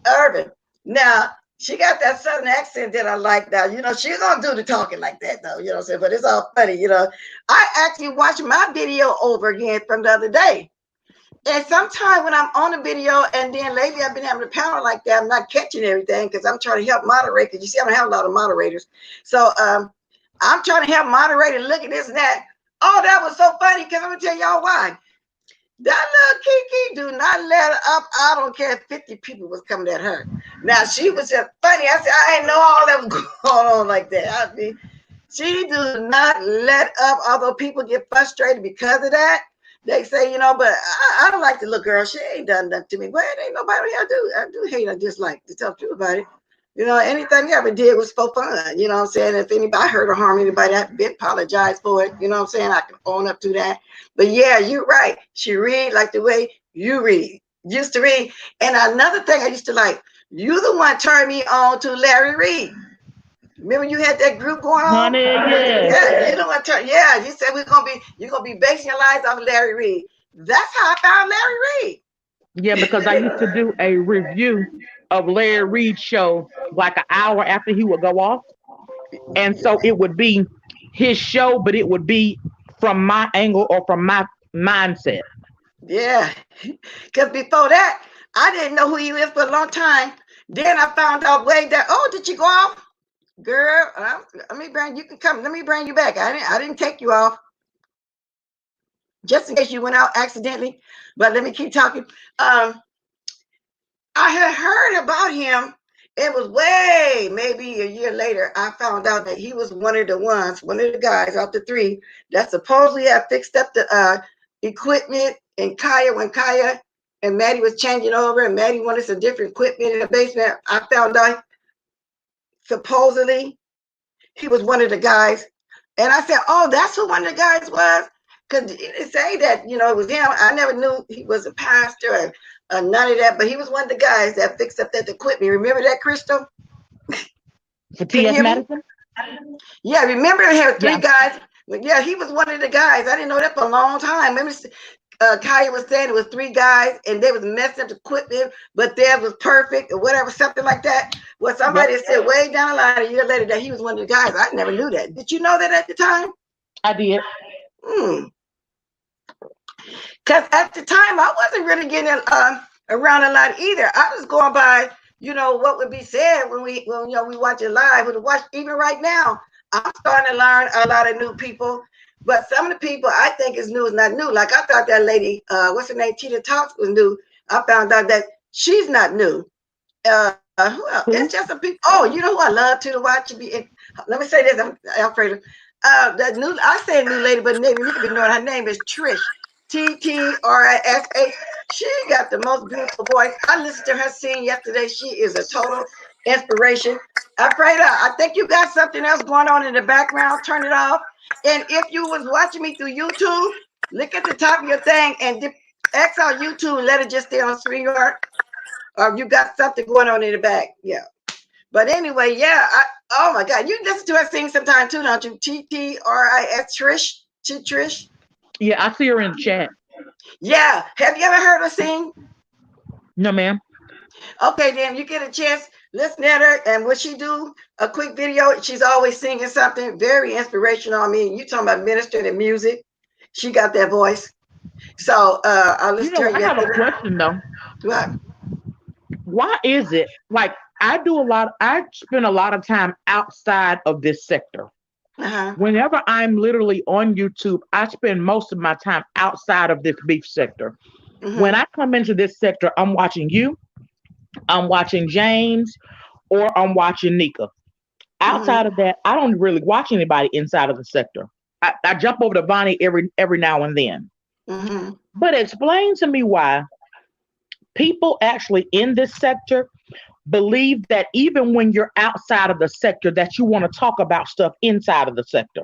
Irvin. Now, she got that southern accent that I like now. You know, she's gonna do the talking like that though, you know what I'm saying? But it's all funny, you know. I actually watched my video over again from the other day. And sometimes when I'm on a video, and then lately I've been having a panel like that, I'm not catching everything because I'm trying to help moderate. Because you see, I don't have a lot of moderators, so I'm trying to help moderate and look at this and that. Oh, that was so funny, because I'm gonna tell y'all why. That little Kiki do not let her up. I don't care if 50 people was coming at her. Now she was just funny. I said I didn't know all that was going on like that. I mean, she do not let up. Although people get frustrated because of that. They say, you know, but I don't like the little girl. She ain't done nothing to me. But it ain't nobody I do. I do hate her dislike, to tell the truth about it. You know, anything you ever did was for fun. You know what I'm saying? If anybody hurt or harm anybody, I been apologize for it. You know what I'm saying? I can own up to that. But yeah, you're right. She read like the way you read. Used to read. And another thing I used to like, you the one turned me on to Larry Reid. Remember you had that group going on? Honey, yes. Yeah, you know what? Yeah, you said you're gonna be basing your lives off of Larry Reid. That's how I found Larry Reid. Yeah, because I used to do a review of Larry Reid's show like an hour after he would go off. And so it would be his show, but it would be from my angle or from my mindset. Yeah, because before that, I didn't know who he was for a long time. Then I found out way that, oh, did you go off? Girl, let me bring you can come. Let me bring you back. I didn't take you off just in case you went out accidentally. But let me keep talking. I had heard about him. It was way maybe a year later. I found out that he was one of the guys out the three that supposedly had fixed up the equipment in Kaya when Kaya and Maddie was changing over, and Maddie wanted some different equipment in the basement. I found out supposedly he was one of the guys. And I said, oh, that's who one of the guys was? Because it say that, you know, it was him. I never knew he was a pastor or none of that, but he was one of the guys that fixed up that equipment. Remember that, Crystal? For Can you T.S. hear me? Madison? Yeah, remember he had three Yeah. guys? Yeah, he was one of the guys. I didn't know that for a long time. Remember, Kaya was saying it was three guys and they was messing up the equipment, but theirs was perfect or whatever, something like that. Well, somebody said way down the line a year later that he was one of the guys. I never knew that. Did you know that at the time? I did. Because at the time I wasn't really getting around a lot either. I was going by, you know, what would be said when we watch it live. When we watch even right now, I'm starting to learn a lot of new people. But some of the people I think is new is not new. Like I thought that lady, what's her name, Tita Talks was new. I found out that she's not new. Who else? It's just some people. Oh, you know who I love to watch? Let me say this. I'm afraid of that new. I say new lady, but maybe you could be knowing her name is Trish. TTRISH. She got the most beautiful voice. I listened to her sing yesterday. She is a total inspiration. Alfreda, I think you got something else going on in the background. Turn it off. And if you was watching me through YouTube, look at the top of your thing and X out YouTube and let it just stay on StreamYard. Or you got something going on in the back. Yeah. But anyway, yeah. Oh my God. You listen to her sing sometime too, don't you? TTRIS Trish. Trish. Yeah, I see her in the chat. Yeah. Have you ever heard her sing? No, ma'am. Okay, then you get a chance. listen at her, and what she do, a quick video, she's always singing something very inspirational. I mean, you talking about ministering and music. She got that voice. So I'll listen to her I have a yesterday. question though. What? Why is it like I spend a lot of time outside of this sector. Uh-huh. Whenever I'm literally on YouTube, I spend most of my time outside of this beef sector. When I come into this sector, I'm watching you, I'm watching James, or I'm watching Nika. Outside of that, I don't really watch anybody inside of the sector. I jump over to Bonnie every now and then. But explain to me why people actually in this sector believe that even when you're outside of the sector, that you want to talk about stuff inside of the sector.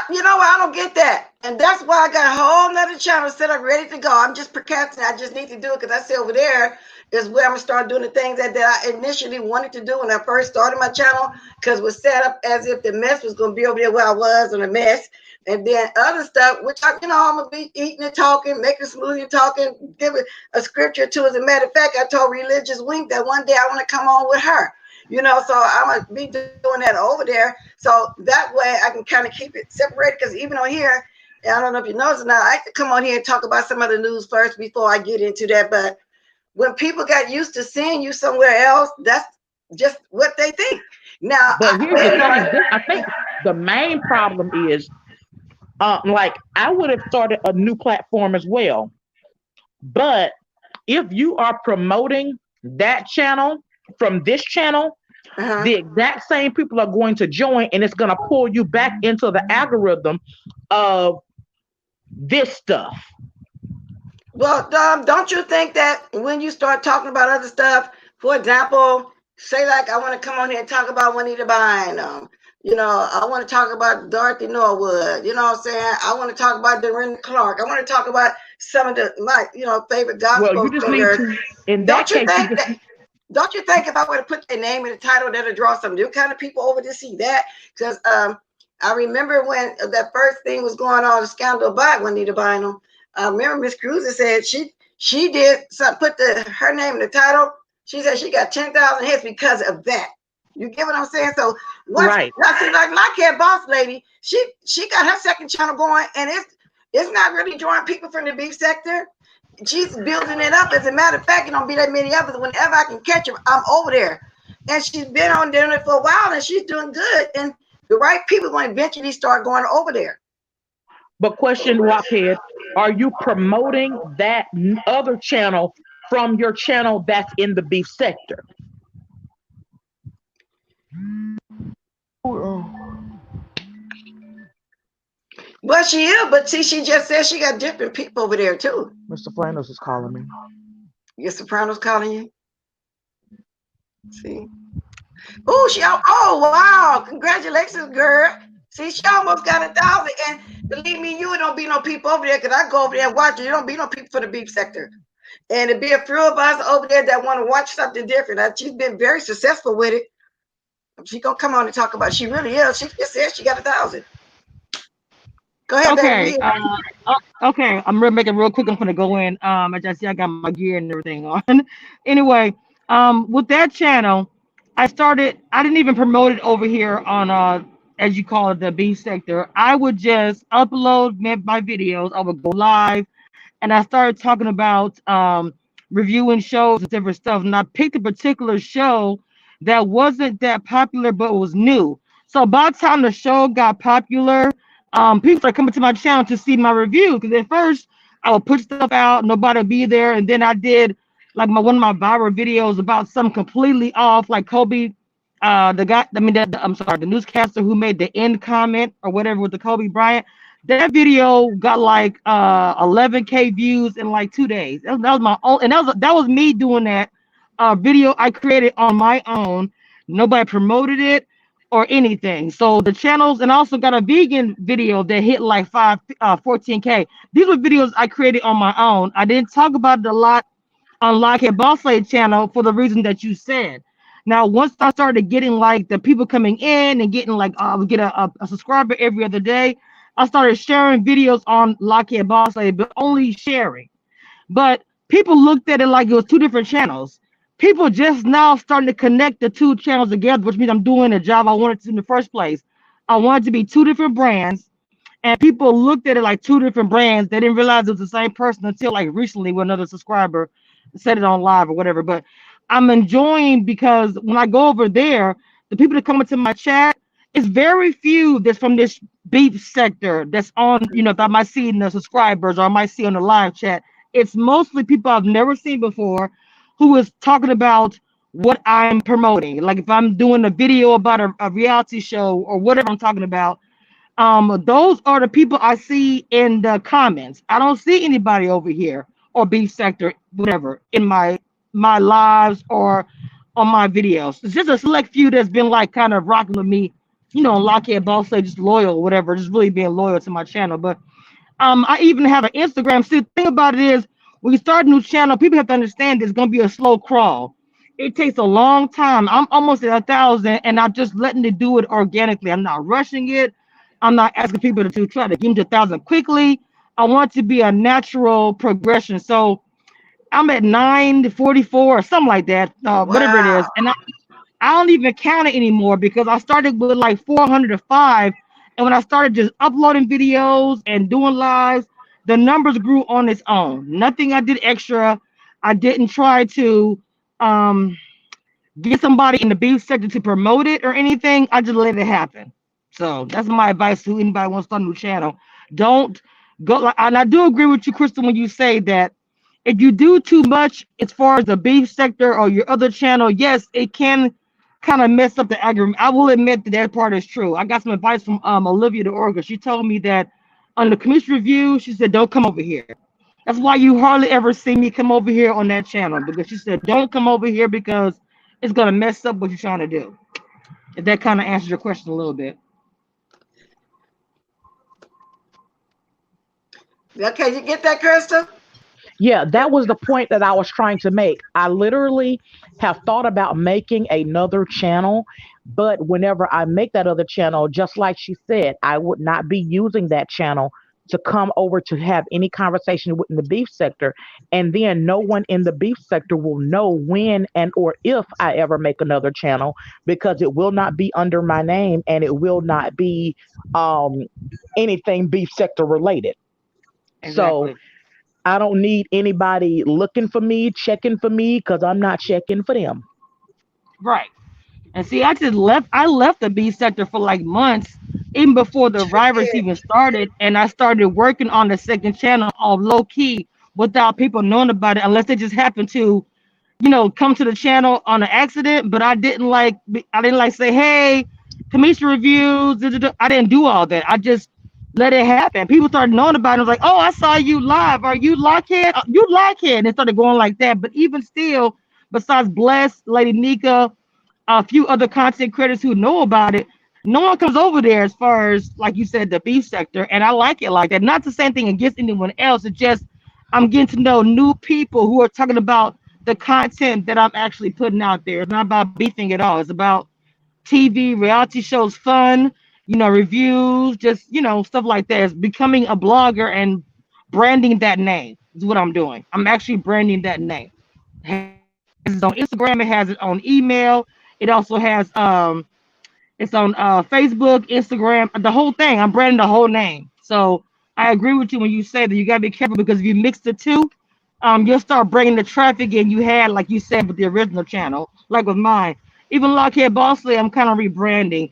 You know what? I don't get that. And that's why I got a whole nother channel set up ready to go. I'm just procrastinating. I just need to do it because I see over there is where I'm going to start doing the things that I initially wanted to do when I first started my channel, because it was set up as if the mess was going to be over there where I was in a mess. And then other stuff, which I'm going to be eating and talking, making smoothie and talking, giving a scripture to. As a matter of fact, I told Religious Wink that one day I want to come on with her. So I'm going to be doing that over there. So that way I can kind of keep it separated, because even on here, I don't know if you notice now, I have to come on here and talk about some of the news first before I get into that. But when people got used to seeing you somewhere else, that's just what they think. Now, but here's the thing. I think the main problem is, like, I would have started a new platform as well. But if you are promoting that channel from this channel, the exact same people are going to join, and it's going to pull you back into the algorithm of this stuff. Well, don't you think that when you start talking about other stuff, for example, say like I want to come on here and talk about Juanita Bynum, I want to talk about Dorothy Norwood, you know what I'm saying? I want to talk about Dorinda Clark. I want to talk about some of my favorite gospel Well, you just singers. need to, in that case, don't you think if I were to put a name in the title, that'll draw some new kind of people over to see that? Because I remember when that first thing was going on, the scandal about Juanita Bynum. I remember Miss Cruiser said she did put her name in the title. She said she got 10,000 hits because of that. You get what I'm saying? So right. Now see, like Lockheed Boss Lady, she got her second channel going, and it's not really drawing people from the beef sector. She's building it up. As a matter of fact, it don't be that many others. Whenever I can catch her, I'm over there. And she's been on doing it for a while, and she's doing good. And the right people will eventually start going over there. But question, Rockhead, are you promoting that other channel from your channel that's in the beef sector? Well, she is, but see, she just said she got different people over there too. Mr. Flanders is calling me. Your Soprano's calling you? See? Oh, wow. Congratulations, girl. See, she almost got 1,000. And believe me, you don't be no people over there, because I go over there and watch it. You don't be no people for the beef sector. And it'd be a few of us over there that want to watch something different. She's been very successful with it. She's going to come on and talk about it. She really is. She just said she got 1,000. Go ahead, okay. baby. Okay, I'm gonna make it real quick. I'm gonna go in. I just see I got my gear and everything on. Anyway, with that channel, I didn't even promote it over here on as you call it, the B sector. I would just upload my videos. I would go live, and I started talking about reviewing shows and different stuff. And I picked a particular show that wasn't that popular, but was new. So by the time the show got popular, people started coming to my channel to see my review. Because at first I would put stuff out, nobody would be there, and then I did like one of my viral videos about something completely off, like Kobe, the newscaster who made the end comment or whatever with the Kobe Bryant. That video got like 11K views in like 2 days. That was my own, and that was me doing that video I created on my own. Nobody promoted it or anything. So the channels, and also got a vegan video that hit like 14K. These were videos I created on my own. I didn't talk about it a lot on Lockheed Boss Lady channel for the reason that you said. Now, once I started getting like the people coming in and getting like, I would get a subscriber every other day, I started sharing videos on Lockheed Boss Lady, but only sharing. But people looked at it like it was two different channels. people just now starting to connect the two channels together, which means I'm doing a job I wanted to in the first place. I wanted to be two different brands, and people looked at it like two different brands. They didn't realize it was the same person until like recently when another subscriber said it on live or whatever. But I'm enjoying because when I go over there, the people that come into my chat, it's very few that's from this beef sector that's on, that I might see in the subscribers or I might see on the live chat. It's mostly people I've never seen before who is talking about what I'm promoting. Like if I'm doing a video about a reality show or whatever I'm talking about, those are the people I see in the comments. I don't see anybody over here or beef sector, whatever, in my lives or on my videos. It's just a select few that's been like kind of rocking with me, Lockheed Boss say just loyal, whatever, just really being loyal to my channel. But I even have an Instagram. See, the thing about it is when you start a new channel, people have to understand it's gonna be a slow crawl. It takes a long time. I'm almost at 1,000 and I'm just letting it do it organically. I'm not rushing it. I'm not asking people to try to get them to 1,000 quickly. I want it to be a natural progression. So I'm at 944 or something like that, whatever it is. Wow. And I don't even count it anymore because I started with like 405. And when I started just uploading videos and doing lives, the numbers grew on its own. Nothing I did extra. I didn't try to um, get somebody in the beef sector to promote it or anything. I just let it happen. So that's my advice to anybody who wants to start a new channel. Don't go like, and I do agree with you, Crystal, when you say that if you do too much as far as the beef sector or your other channel, yes, it can kind of mess up the algorithm. I will admit that that part is true. I got some advice from Olivia de Orga. She told me that on the commission review, she said, don't come over here. That's why you hardly ever see me come over here on that channel because she said, don't come over here because it's going to mess up what you're trying to do. If that kind of answers your question a little bit. Okay, you get that, Crystal? Yeah, that was the point that I was trying to make. I literally have thought about making another channel, but whenever I make that other channel, just like she said, I would not be using that channel to come over to have any conversation within the beef sector. And then no one in the beef sector will know when and or if I ever make another channel because it will not be under my name and it will not be um anything beef sector related. So Exactly. I don't need anybody looking for me, checking for me, because I'm not checking for them. Right. And see, I left the B sector for like months, even before the virus Yeah. even started. And I started working on the second channel on low key without people knowing about it, unless they just happened to, come to the channel on an accident. But I didn't like say, hey, Kamisha reviews. Da, da, da. I didn't do all that. I just let it happen. People started knowing about it. I was like, oh, I saw you live. Are you Lockheed? You Lockheed. And it started going like that. But even still, besides Bless, Lady Nika, a few other content creators who know about it, no one comes over there as far as, like you said, the beef sector. And I like it like that. Not the same thing against anyone else. It's just I'm getting to know new people who are talking about the content that I'm actually putting out there. It's not about beefing at all. It's about TV, reality shows, fun, reviews, just, stuff like that. It's becoming a blogger and branding that name is what I'm doing. I'm actually branding that name. It has its own Instagram, it has its own email. It also has it's on Facebook, Instagram, the whole thing. I'm branding the whole name. So I agree with you when you say that you gotta be careful because if you mix the two, you'll start bringing the traffic in you had, like you said, with the original channel, like with mine. Even Lockheed Bossly, I'm kind of rebranding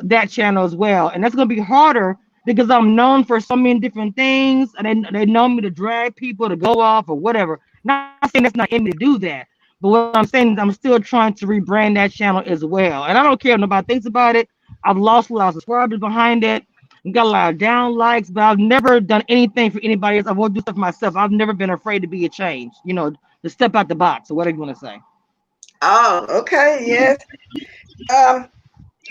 that channel as well, and that's gonna be harder because I'm known for so many different things, and they know me to drag people to go off or whatever. Not saying that's not in me to do that, but what I'm saying is I'm still trying to rebrand that channel as well. And I don't care if nobody thinks about it. I've lost a lot of subscribers behind it. Got a lot of down likes, but I've never done anything for anybody else. I won't do stuff for myself. I've never been afraid to be a change, to step out the box or whatever you want to say. Oh, okay, yes. Um,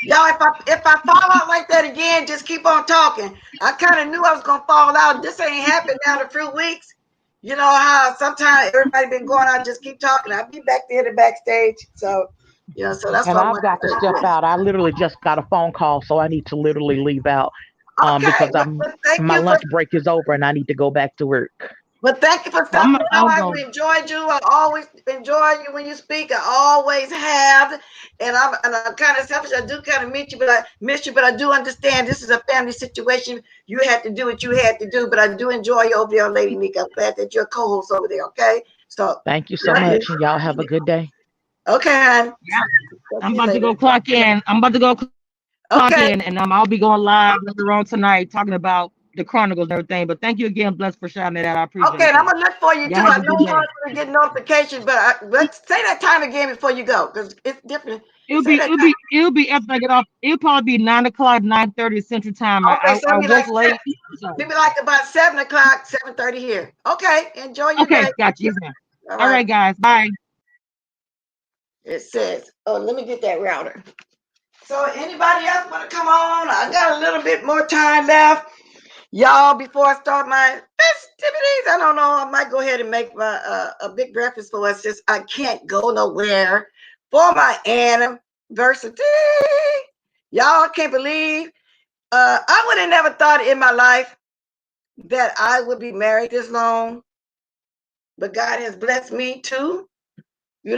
y'all, if I fall out like that again, just keep on talking. I kind of knew I was gonna fall out. This ain't happened now in a few weeks. You know how sometimes everybody been going out, just keep talking. I'll be back there the backstage. So, so that's And what I I've want got to step to out. I literally just got a phone call, so I need to literally leave out do. Okay, because well, I'm thank my you for lunch break is over and I need to go back to work. But thank you for I'm, stopping I'm by. going. We enjoyed you. I always enjoy you when you speak. I always have. And I'm kind of selfish. I do kind of miss you, but I do understand this is a family situation. You had to do what you had to do. But I do enjoy you over there, Lady Mika. I'm glad that you're a co-host over there. Okay. So Thank you so much, and y'all have a good day. okay, hon. Yeah. Talk I'm to you about to later. go clock in. I'm about to go clock Okay. in, and I'll be going live later on tonight talking about the Chronicles and everything. But thank you again, Bless, for shouting it out. I Okay, appreciate and I'm that. gonna look for you Y'all too. have I a know good I'm day. gonna get notifications, but let's say that time again before you go, because it's different. It'll Say be that it'll time. be it'll be after I get off. It'll probably be 9 o'clock, 9:30 Central Time. Okay, so I it'll be woke like late. So. maybe like about 7 o'clock, 7:30 here. Okay, enjoy your Okay, day. gotcha. Yes, ma'am. All All right. right, guys. Bye. It says, oh, let me get that router. So anybody else want to come on? I got a little bit more time left. Y'all, before I start my festivities, I don't know. I might go ahead and make my a big breakfast for us. Just I can't go nowhere for my anniversary. Y'all can't believe. I would have never thought in my life that I would be married this long, but God has blessed me too. Be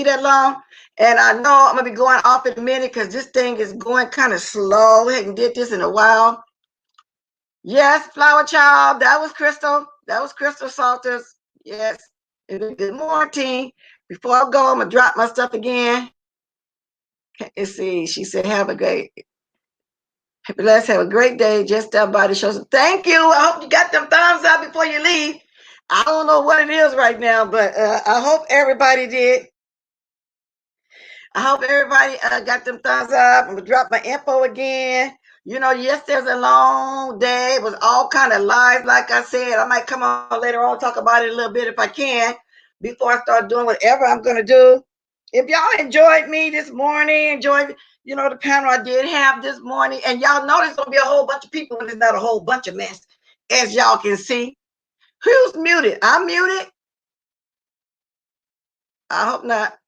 that long. And I know I'm gonna be going off in a minute because this thing is going kind of slow. We haven't did this in a while. Yes, Flower Child. That was Crystal. That was Crystal Salters. Yes. And good morning. Before I go, I'm gonna drop my stuff again. Let's see. She said, let's have a great day. Just stop by the show. So thank you. I hope you got them thumbs up before you leave. I don't know what it is right now, but I hope everybody did. I hope everybody got them thumbs up. I'm gonna drop my info again. Yesterday's a long day. It was all kind of live, like I said. I might come on later on, talk about it a little bit if I can, before I start doing whatever I'm gonna do. If y'all enjoyed me this morning, enjoyed the panel I did have this morning, and y'all know there's gonna be a whole bunch of people, and it's not a whole bunch of mess, as y'all can see. Who's muted? I'm muted. I hope not.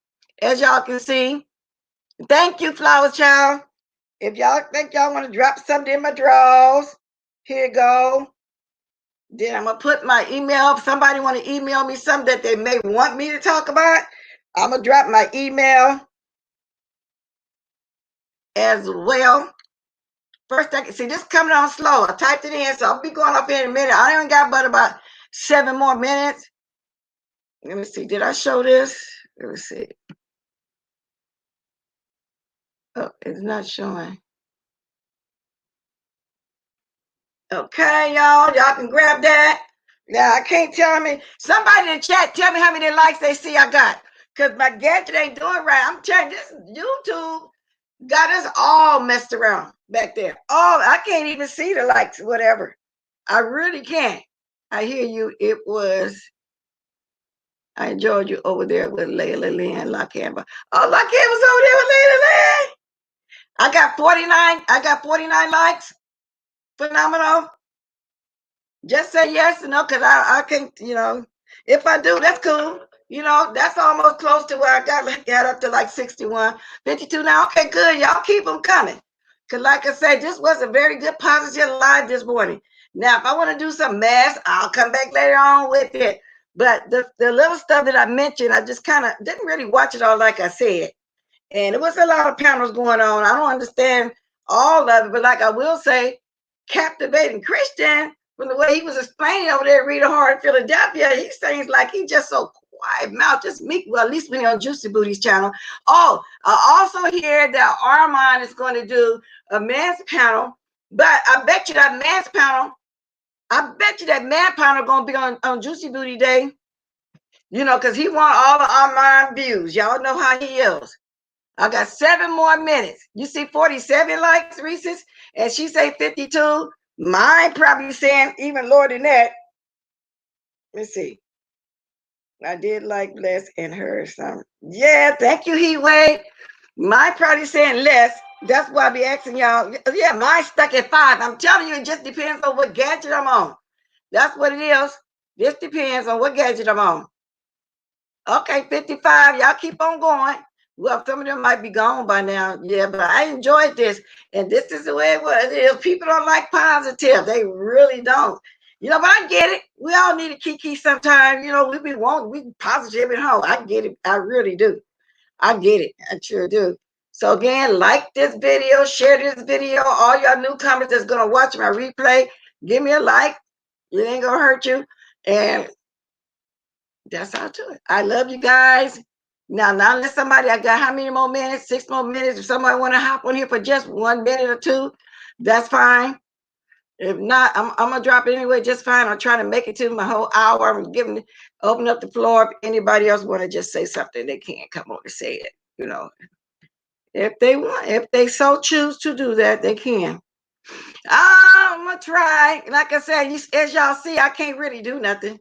As y'all can see. Thank you, Flower Child. If y'all think y'all want to drop something in my drawers, here you go. Then I'm gonna put my email. If somebody want to email me something that they may want me to talk about, I'm gonna drop my email as well. First, I can see this coming on slow. I typed it in, so I'll be going up in a minute. I only got but about 7 more minutes. Let me see. Did I show this? Let me see. Oh, it's not showing. Okay, y'all can grab that. Now, I can't tell me. Somebody in the chat, tell me how many likes they see I got. Because my gadget ain't doing right. I'm telling you, this YouTube got us all messed around back there. Oh, I can't even see the likes, whatever. I really can't. I hear you. I enjoyed you over there with Layla Lynn, Lockhammer. Oh, Lockhammer's over there with Layla Lynn. I got 49 likes. Phenomenal. Just say yes or no, because I can't, if I do, that's cool. That's almost close to where I got up to like 61, 52 now. Okay, good. Y'all keep them coming. Because like I said, this was a very good positive live this morning. Now, if I want to do some mass, I'll come back later on with it. But the little stuff that I mentioned, I just kind of didn't really watch it all like I said. And it was a lot of panels going on. I don't understand all of it, but like I will say, captivating Christian, from the way he was explaining over there at Rita Hart in Philadelphia, he seems like he just so quiet mouth, just meek. Well, at least when he's on Juicy Booty's channel. Oh, I also hear that Armand is going to do a men's panel, but I bet you that man panel going to be on Juicy Booty Day, because he want all the Armand views. Y'all know how he is. I got 7 more minutes. You see 47 likes, Reese's, and she say 52. Mine probably saying even lower than that. Let's see. I did like Bless and her some. Yeah, thank you, Heatwave. Mine probably saying less. That's why I be asking y'all. Yeah, mine stuck at 5. I'm telling you, it just depends on what gadget I'm on. That's what it is. This depends on what gadget I'm on. Okay, 55. Y'all keep on going. Well, some of them might be gone by now. Yeah, but I enjoyed this. And this is the way it was. People don't like positive. They really don't. You know, but I get it. We all need a kiki sometimes. You know, we be positive at home. I get it. I really do. I get it. I sure do. So again, like this video, share this video. All y'all newcomers that's gonna watch my replay, give me a like. It ain't gonna hurt you. And that's how I do it. I love you guys. Now let somebody, I got how many more minutes? 6 more minutes. If somebody want to hop on here for just 1 minute or two, that's fine. If not, I'm gonna drop it anyway, just fine. I'm trying to make it to my whole hour. I'm open up the floor. If anybody else want to just say something, they can come on and say it. You know, if they so choose to do that, they can. I'm gonna try. Like I said, as y'all see, I can't really do nothing.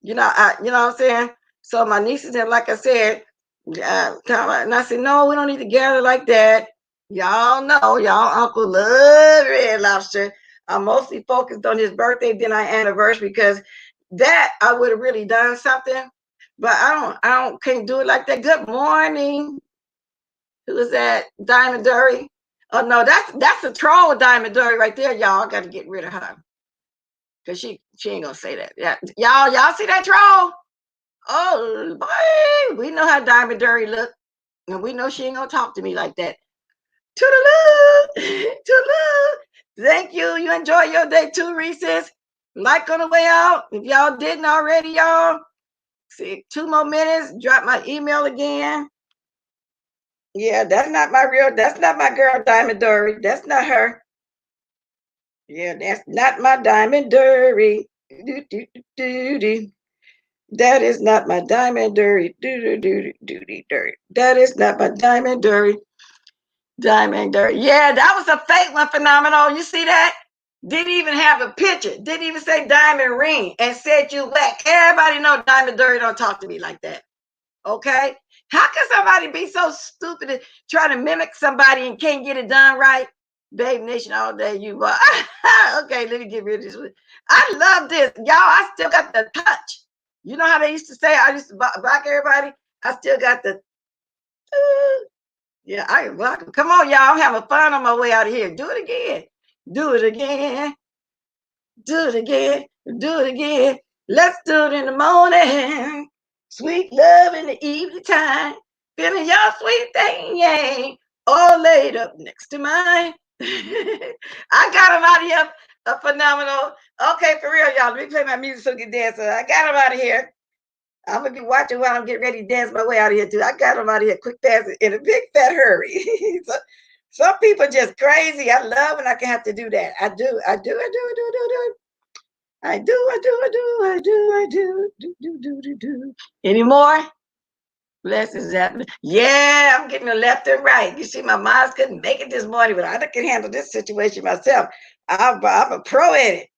You know what I'm saying? So my nieces and like I said, and I said, no, we don't need to gather like that. Y'all know, y'all uncle love Red Lobster. I'm mostly focused on his birthday, then our anniversary, because that I would have really done something, but I can't do it like that. Good morning. Who is that? Diamond Durry. Oh no, that's a troll Diamond Durry right there, y'all. I gotta get rid of her. Cause she ain't gonna say that. Yeah, y'all see that troll? Oh boy, we know how Diamond Durry look, and we know she ain't gonna talk to me like that. Toodaloo, toodaloo. Thank you. You enjoy your day too, Reese's. Like on the way out. If y'all didn't already, y'all. See, 2 more minutes. Drop my email again. Yeah, that's not my girl, Diamond Durry. That's not her. Yeah, that's not my Diamond Durry. That is not my Diamond Durry. That is not my Diamond Durry. Diamond Durry. Yeah, that was a fake one, Phenomenal. You see that? Didn't even have a picture. Didn't even say diamond ring and said you whack. Everybody know Diamond Durry don't talk to me like that. Okay? How can somebody be so stupid to try to mimic somebody and can't get it done right? Babe Nation all day, you are. Okay, let me get rid of this one. I love this. Y'all, I still got the touch. You know how they used to say I used to block everybody? I still got the yeah, I can block them. Come on, y'all. I'm having fun on my way out of here. Do it again. Do it again. Do it again. Do it again. Let's do it in the morning. Sweet love in the evening time. Feeling your sweet thing, yeah. All laid up next to mine. I got him out of here. A phenomenal. Okay, for real, y'all. Let me play my music so you can dance. I got him out of here. I'm gonna be watching while I'm getting ready to dance my way out of here too. I got him out of here quick fast in a big fat hurry. So, some people just crazy. I love when I can have to do that. I do. I do. I do. I do. I do. I do. I do. I do. I do. I do. Do. Do. Do. Do. Do. Any more? Blessings happening. Yeah, I'm getting the left and right. You see, my moms couldn't make it this morning, but I can handle this situation myself. I'm a pro at it.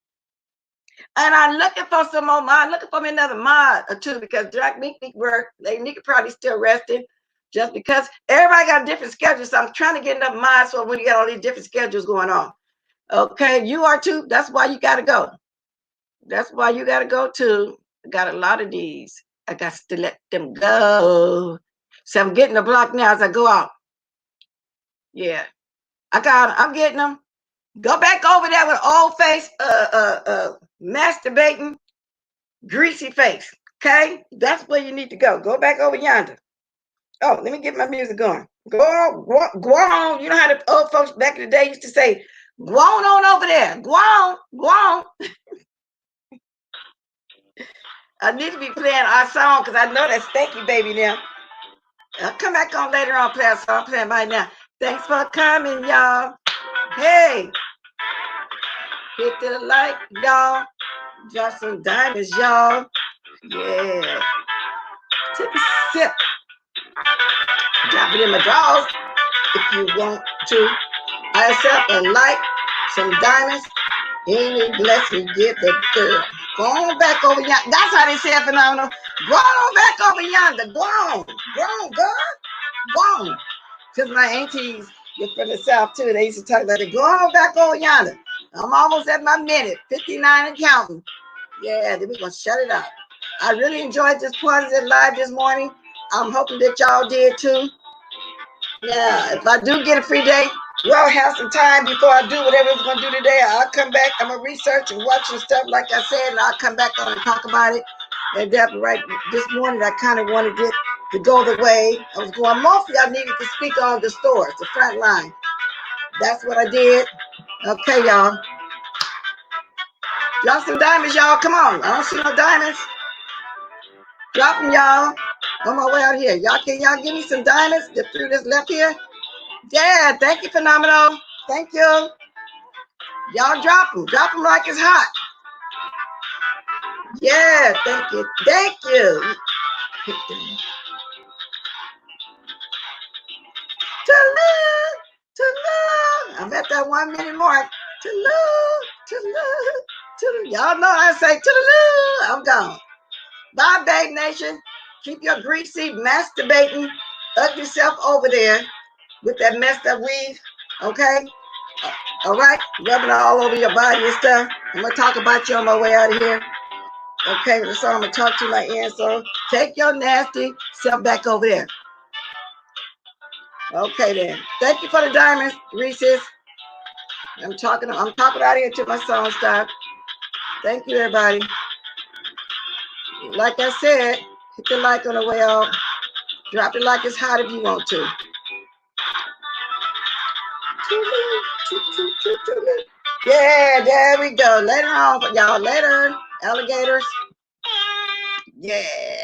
And I'm looking for some more mod, looking for me another mod or two because Jack Meek work. They Nika probably still resting just because everybody got a different schedule. So I'm trying to get enough mods for when you got all these different schedules going on. Okay, you are too. That's why you got to go. That's why you got to go too. I got a lot of these. I got to let them go. So I'm getting the block now as I go out. Yeah, I'm getting them. Go back over there with old face, masturbating, greasy face. Okay, that's where you need to go. Go back over yonder. Oh, let me get my music going. Go on. You know how the old folks back in the day used to say, go on over there. Go on. I need to be playing our song because I know that's Stanky Baby now. I'll come back on later on, play a song. I'm playing right now. Thanks for coming, y'all. Hey, hit the like, y'all. Drop some diamonds, y'all. Yeah. Take a sip. Drop it in my drawers if you want to. I accept a like, some diamonds, any blessing get the girl. Go on back over yonder. That's how they say it, Phenomenal. Go on back over yonder. Go on, girl. Go on. Because my aunties, you're from the South too, they used to talk about it. Go on back over yonder. I'm almost at my minute, 59 and counting. Yeah, then we're going to shut it up. I really enjoyed this part of the live this morning. I'm hoping that y'all did too. Yeah, if I do get a free day, We'll have some time before I do whatever I'm going to do today. I'll come back. I'm going to research and watch some stuff, like I said, and I'll come back on and talk about it. And Deborah, right this morning, I kind of wanted it to go the way I was going. Mostly, I needed to speak on the stores, the front line. That's what I did. Okay, y'all. Drop some diamonds, y'all. Come on. I don't see no diamonds. Drop them, y'all. On my way out here. Y'all, can y'all give me some diamonds just through this left here? Yeah, thank you, Phenomenal. Thank you. Y'all drop them. Drop them like it's hot. Yeah, thank you. Thank you. I'm at that 1 minute mark. Y'all know I say I'm gone. Bye, Babe Nation. Keep your greasy, masturbating, ugly self over there with that messed up weave. Okay? All right? Rubbing all over your body and stuff. I'm going to talk about you on my way out of here. Okay, so I'm going to talk to my end. So take your nasty self back over there. Okay, then. Thank you for the diamonds, Reese's. I'm talking out of here until my song stops. Thank you, everybody. Like I said, hit the like on the way out. Drop it like it's hot if you want to. Yeah, there we go. Later on, y'all. Later, alligators. Yeah.